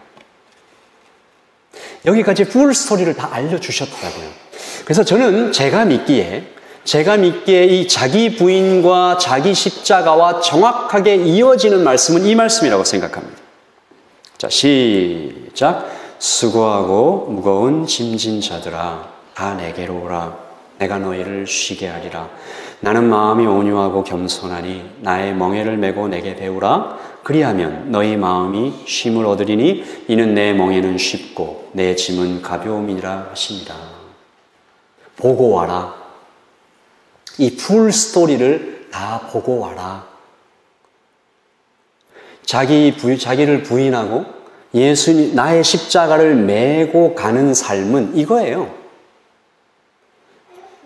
여기까지 풀 스토리를 다 알려주셨다고요. 그래서 저는 제가 믿기에 이 자기 부인과 자기 십자가와 정확하게 이어지는 말씀은 이 말씀이라고 생각합니다. 자, 시작. 수고하고 무거운 짐진 자들아, 다 내게로 오라. 내가 너희를 쉬게 하리라. 나는 마음이 온유하고 겸손하니 나의 멍에를 메고 내게 배우라. 그리하면 너희 마음이 쉼을 얻으리니 이는 내 멍에는 쉽고 내 짐은 가벼움이라 하십니다. 보고 와라. 이 풀 스토리를 다 보고 와라. 자기를 부인하고 예수님, 나의 십자가를 메고 가는 삶은 이거예요.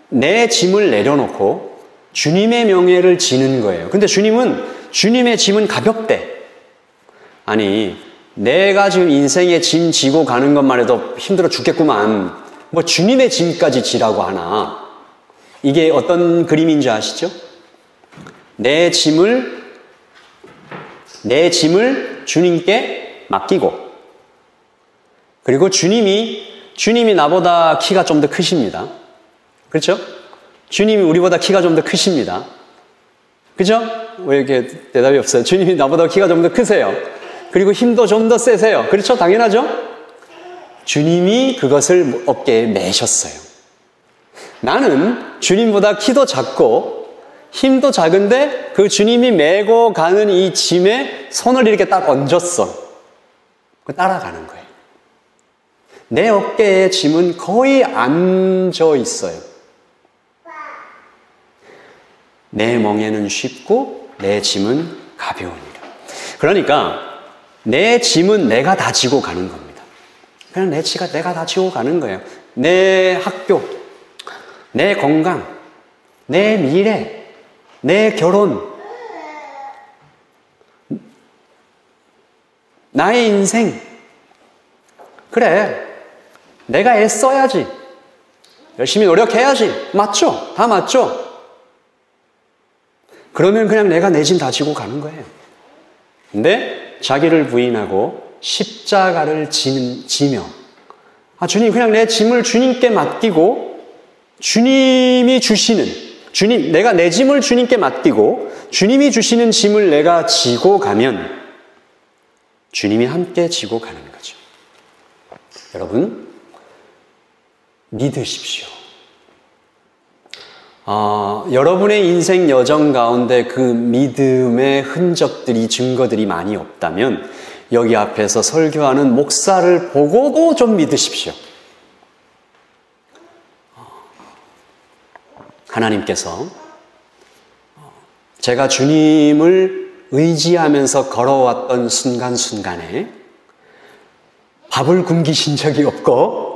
내 짐을 내려놓고 주님의 명예를 지는 거예요. 근데 주님의 짐은 가볍대. 아니, 내가 지금 인생의 짐 지고 가는 것만 해도 힘들어 죽겠구만. 뭐 주님의 짐까지 지라고 하나. 이게 어떤 그림인지 아시죠? 내 짐을 주님께 맡기고, 그리고 주님이 나보다 키가 좀 더 크십니다. 그렇죠? 주님이 우리보다 키가 좀 더 크십니다. 그죠? 왜 이렇게 대답이 없어요? 주님이 나보다 키가 좀 더 크세요. 그리고 힘도 좀 더 세세요. 그렇죠? 당연하죠? 주님이 그것을 어깨에 매셨어요. 나는 주님보다 키도 작고 힘도 작은데 그 주님이 메고 가는 이 짐에 손을 이렇게 딱 얹었어. 따라가는 거예요. 내 어깨에 짐은 거의 앉아 있어요. 내 멍에는 쉽고 내 짐은 가벼우니라. 그러니까 내 짐은 내가 다 지고 가는 겁니다. 그냥 내가 다 지고 가는 거예요. 내 학교, 내 건강, 내 미래, 내 결혼, 나의 인생. 그래, 내가 애써야지. 열심히 노력해야지. 맞죠? 다 맞죠? 그러면 그냥 내가 내 짐 다 지고 가는 거예요. 근데 자기를 부인하고 십자가를 지며, 주님, 그냥 내 짐을 주님께 맡기고, 주님이 주시는, 내가 내 짐을 주님께 맡기고, 주님이 주시는 짐을 내가 지고 가면, 주님이 함께 지고 가는 거죠. 여러분, 믿으십시오. 여러분의 인생 여정 가운데 그 믿음의 흔적들이, 증거들이 많이 없다면 여기 앞에서 설교하는 목사를 보고도 좀 믿으십시오. 하나님께서 제가 주님을 의지하면서 걸어왔던 순간순간에 밥을 굶기신 적이 없고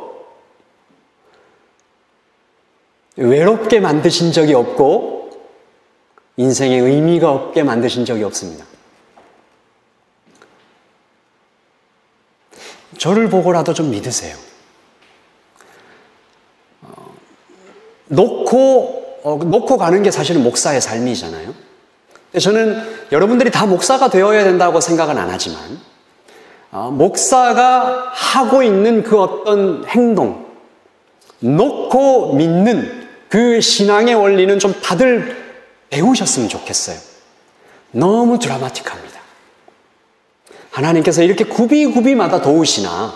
외롭게 만드신 적이 없고 인생에 의미가 없게 만드신 적이 없습니다. 저를 보고라도 좀 믿으세요. 놓고 가는 게 사실은 목사의 삶이잖아요. 저는 여러분들이 다 목사가 되어야 된다고 생각은 안 하지만 목사가 하고 있는 그 어떤 행동, 놓고 믿는 그 신앙의 원리는 좀 다들 배우셨으면 좋겠어요. 너무 드라마틱합니다. 하나님께서 이렇게 굽이마다 도우시나.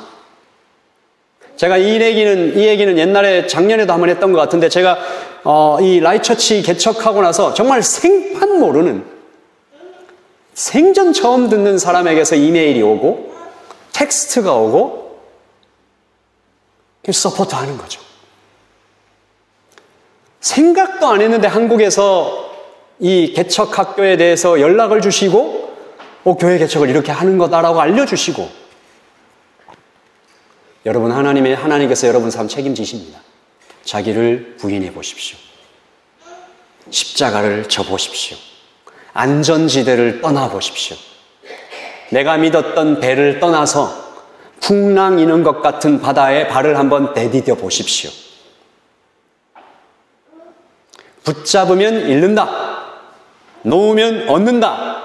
제가 이 얘기는 옛날에 작년에도 한번 했던 것 같은데, 제가 이 라이처치 개척하고 나서 정말 생판 모르는, 생전 처음 듣는 사람에게서 이메일이 오고 텍스트가 오고 서포트 하는 거죠. 생각도 안 했는데 한국에서 이 개척 학교에 대해서 연락을 주시고 교회 개척을 이렇게 하는 거다라고 알려주시고. 여러분, 하나님께서 여러분 삶 책임지십니다. 자기를 부인해 보십시오. 십자가를 져보십시오. 안전지대를 떠나보십시오. 내가 믿었던 배를 떠나서 풍랑 이는 것 같은 바다에 발을 한번 내디뎌 보십시오. 붙잡으면 잃는다. 놓으면 얻는다.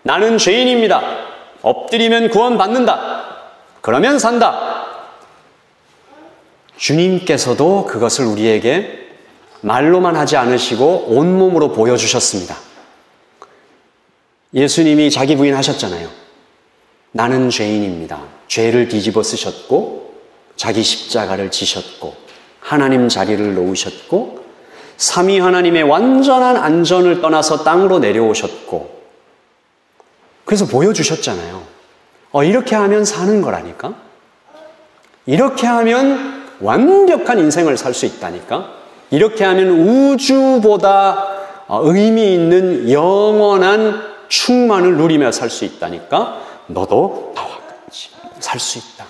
나는 죄인입니다. 엎드리면 구원받는다. 그러면 산다. 주님께서도 그것을 우리에게 말로만 하지 않으시고 온몸으로 보여주셨습니다. 예수님이 자기 부인하셨잖아요. 나는 죄인입니다. 죄를 뒤집어 쓰셨고 자기 십자가를 지셨고 하나님 자리를 놓으셨고 삼위 하나님의 완전한 안전을 떠나서 땅으로 내려오셨고, 그래서 보여주셨잖아요. 이렇게 하면 사는 거라니까. 이렇게 하면 완벽한 인생을 살 수 있다니까. 이렇게 하면 우주보다 의미 있는 영원한 충만을 누리며 살 수 있다니까. 너도 나와 같이 살 수 있다.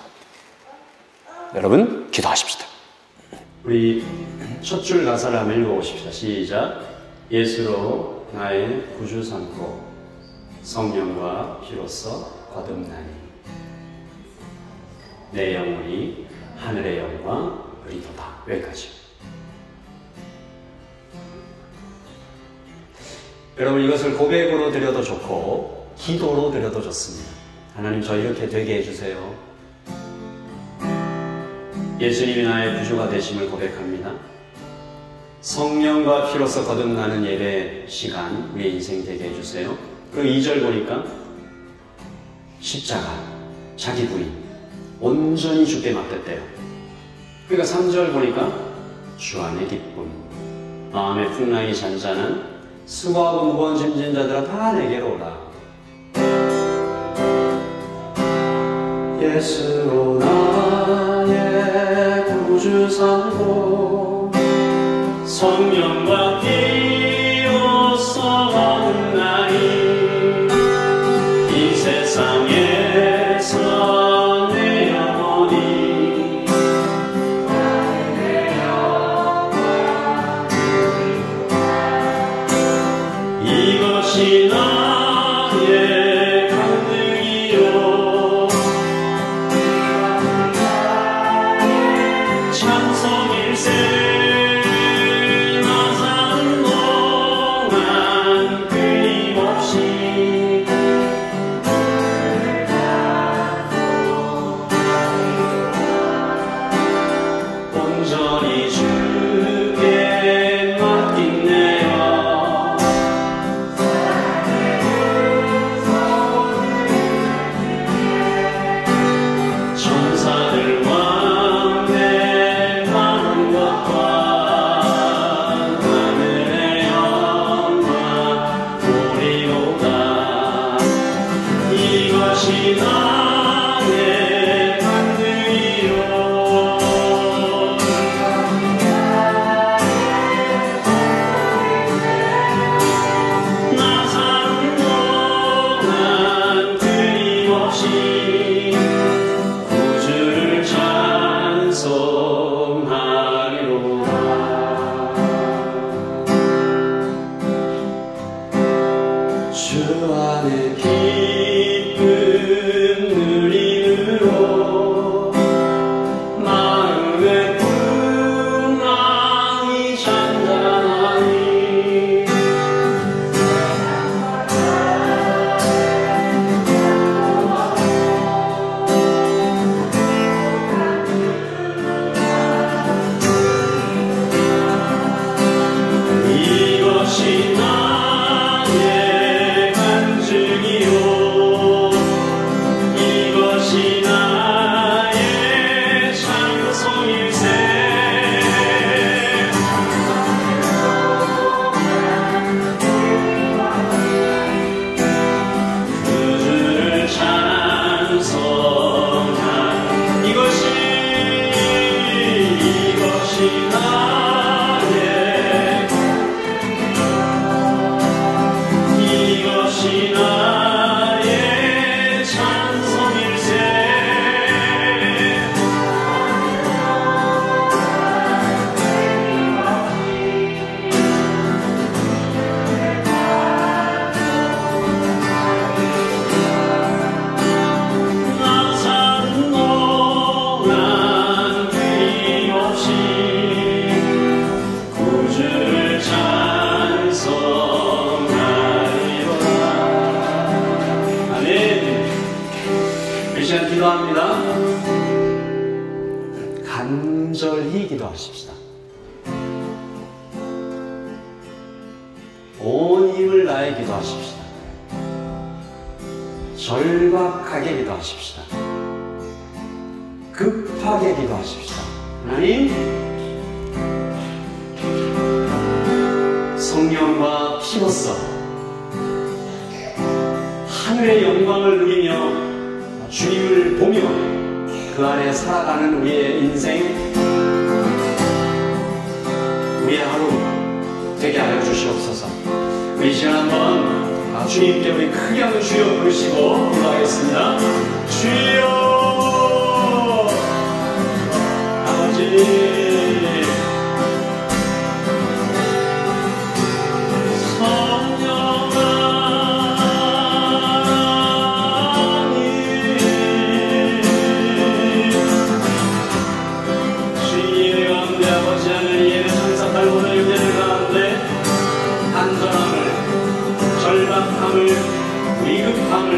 여러분, 기도하십시다. 우리 첫 줄 가사를 한번 읽어보십시다. 시작. 예수로 나의 구주 삼고 성령과 피로써 거듭나니. 내 영혼이 하늘의 영광 누리도다. 여기까지. 여러분, 이것을 고백으로 드려도 좋고 기도로 드려도 좋습니다. 하나님, 저 이렇게 되게 해주세요. 예수님이 나의 구주가 되심을 고백합니다. 성령과 피로서 거듭나는 예배 시간 우리의 인생 되게 해주세요. 그리고 2절 보니까 십자가, 자기 부인 온전히 주께 맡겼대요. 그러니까 3절 보니까 주 안의 기쁨, 마음의 풍랑이 잔잔한 수고하고 무거운 짐진 자들아 다 내게로 오라. 예수로 나의 구주 삼고 성령과 피로써 거듭나니 이 세상에서 내 영혼이 이것이 나의 강등이요 찬송일세 기도합니다. 간절히 기도하십시다. 온 힘을 다해 기도하십시다. 절박하게 기도하십시다. 급하게 기도하십시다. 하나님, 성령과 피로써 하늘의 영광을 누리며 주님을 보며 그 안에 살아가는 우리의 인생, 우리의 하루 되게 하여 주시옵소서. 우리 시간 한번 주님께 우리 크게 한번 주여 부르시고 기도하겠습니다. 주여 아버지, 성령아 주의 가운데 아버지 하나님의 천사팔 모든 형제들 가운데 간절함을, 절박함을, 위급함을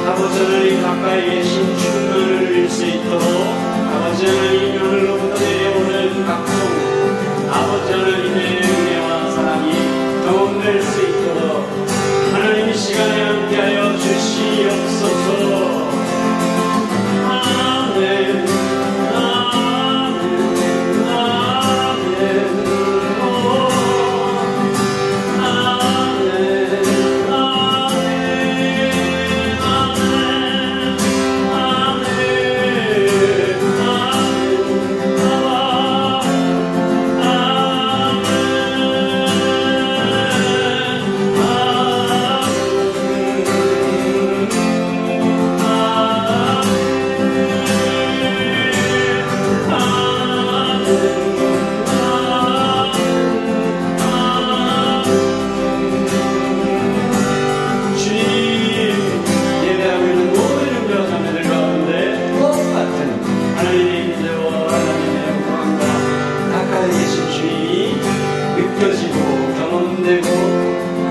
아버지 하나님 가까이 계신 충만을 누릴 수 있도록 아버지 하나님 하늘로부터 내려오는 각종 아버지 하나님의 은혜와 사랑이 경험될 수 있도록 하나님 이 시간에 함께하여 주시옵소서. 아멘.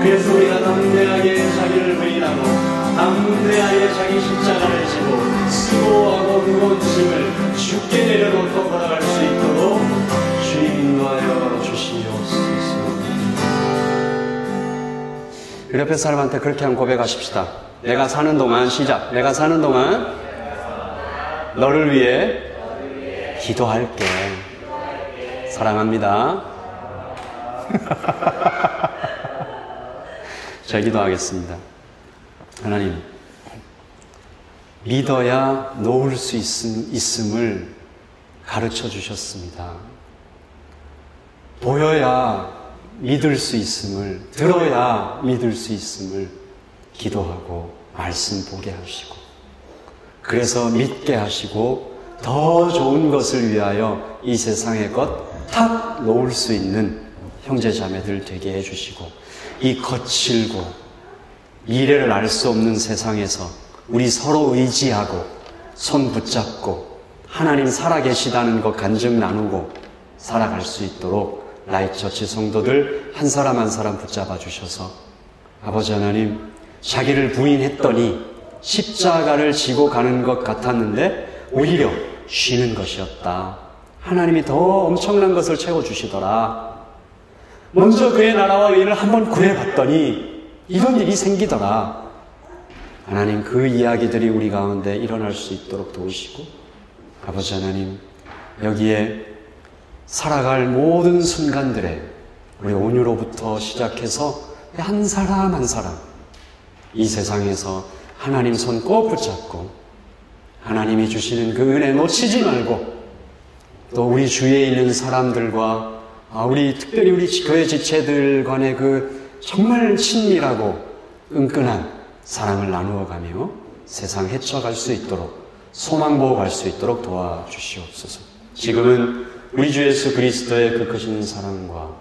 그래서 우리가 담대하게 자기를 부인하고 담대하게 자기 십자가를 지고 수고하고 무거운 짐을 쉽게 내려놓고 걸어갈 수 있도록 주님 인도하여 주시옵소서. 우리 옆에 사람한테 그렇게 한번 고백하십시다. 내가 사는 동안, 시작. 내가 사는 동안 너를 위해 기도할게. 사랑합니다. 잘 기도하겠습니다. 하나님, 믿어야 놓을 수 있음을 가르쳐 주셨습니다. 보여야 믿을 수 있음을, 들어야 믿을 수 있음을 기도하고 말씀 보게 하시고, 그래서 믿게 하시고 더 좋은 것을 위하여 이 세상의 것 탁 놓을 수 있는 형제 자매들 되게 해주시고, 이 거칠고 미래를 알 수 없는 세상에서 우리 서로 의지하고 손 붙잡고 하나님 살아계시다는 것 간증 나누고 살아갈 수 있도록 라이트처치 성도들 한 사람 한 사람 붙잡아 주셔서 아버지 하나님, 자기를 부인했더니 십자가를 지고 가는 것 같았는데 오히려 쉬는 것이었다. 하나님이 더 엄청난 것을 채워주시더라. 먼저 그의 나라와 의를 한번 구해봤더니 이런 일이 생기더라. 하나님, 그 이야기들이 우리 가운데 일어날 수 있도록 도우시고, 아버지 하나님, 여기에 살아갈 모든 순간들에 우리 온유로부터 시작해서 한 사람 한 사람 이 세상에서 하나님 손 꼭 붙잡고 하나님이 주시는 그 은혜 놓치지 말고, 또 우리 주위에 있는 사람들과 우리 특별히 우리 교회 지체들 간의 그 정말 친밀하고 끈끈한 사랑을 나누어가며 세상 헤쳐갈 수 있도록, 소망 보고 갈 수 있도록 도와주시옵소서. 지금은 우리 주 예수 그리스도의 그 크신 사랑과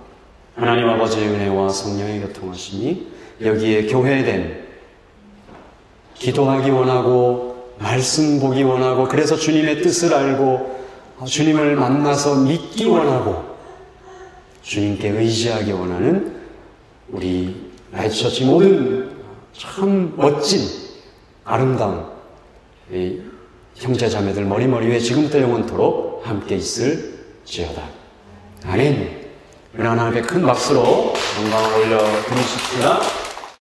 하나님 아버지의 은혜와 성령의 교통하심이 여기에 교회된, 기도하기 원하고 말씀 보기 원하고 그래서 주님의 뜻을 알고 주님을 만나서 믿기 원하고 주님께 의지하기 원하는 우리 라이트처치 모든 참 멋진 아름다운 형제 자매들 머리 위에 지금부터 영원토록 함께 있을지어다. 아멘. 우리 하나님께 큰 박수로 영광을 올려드리십시다.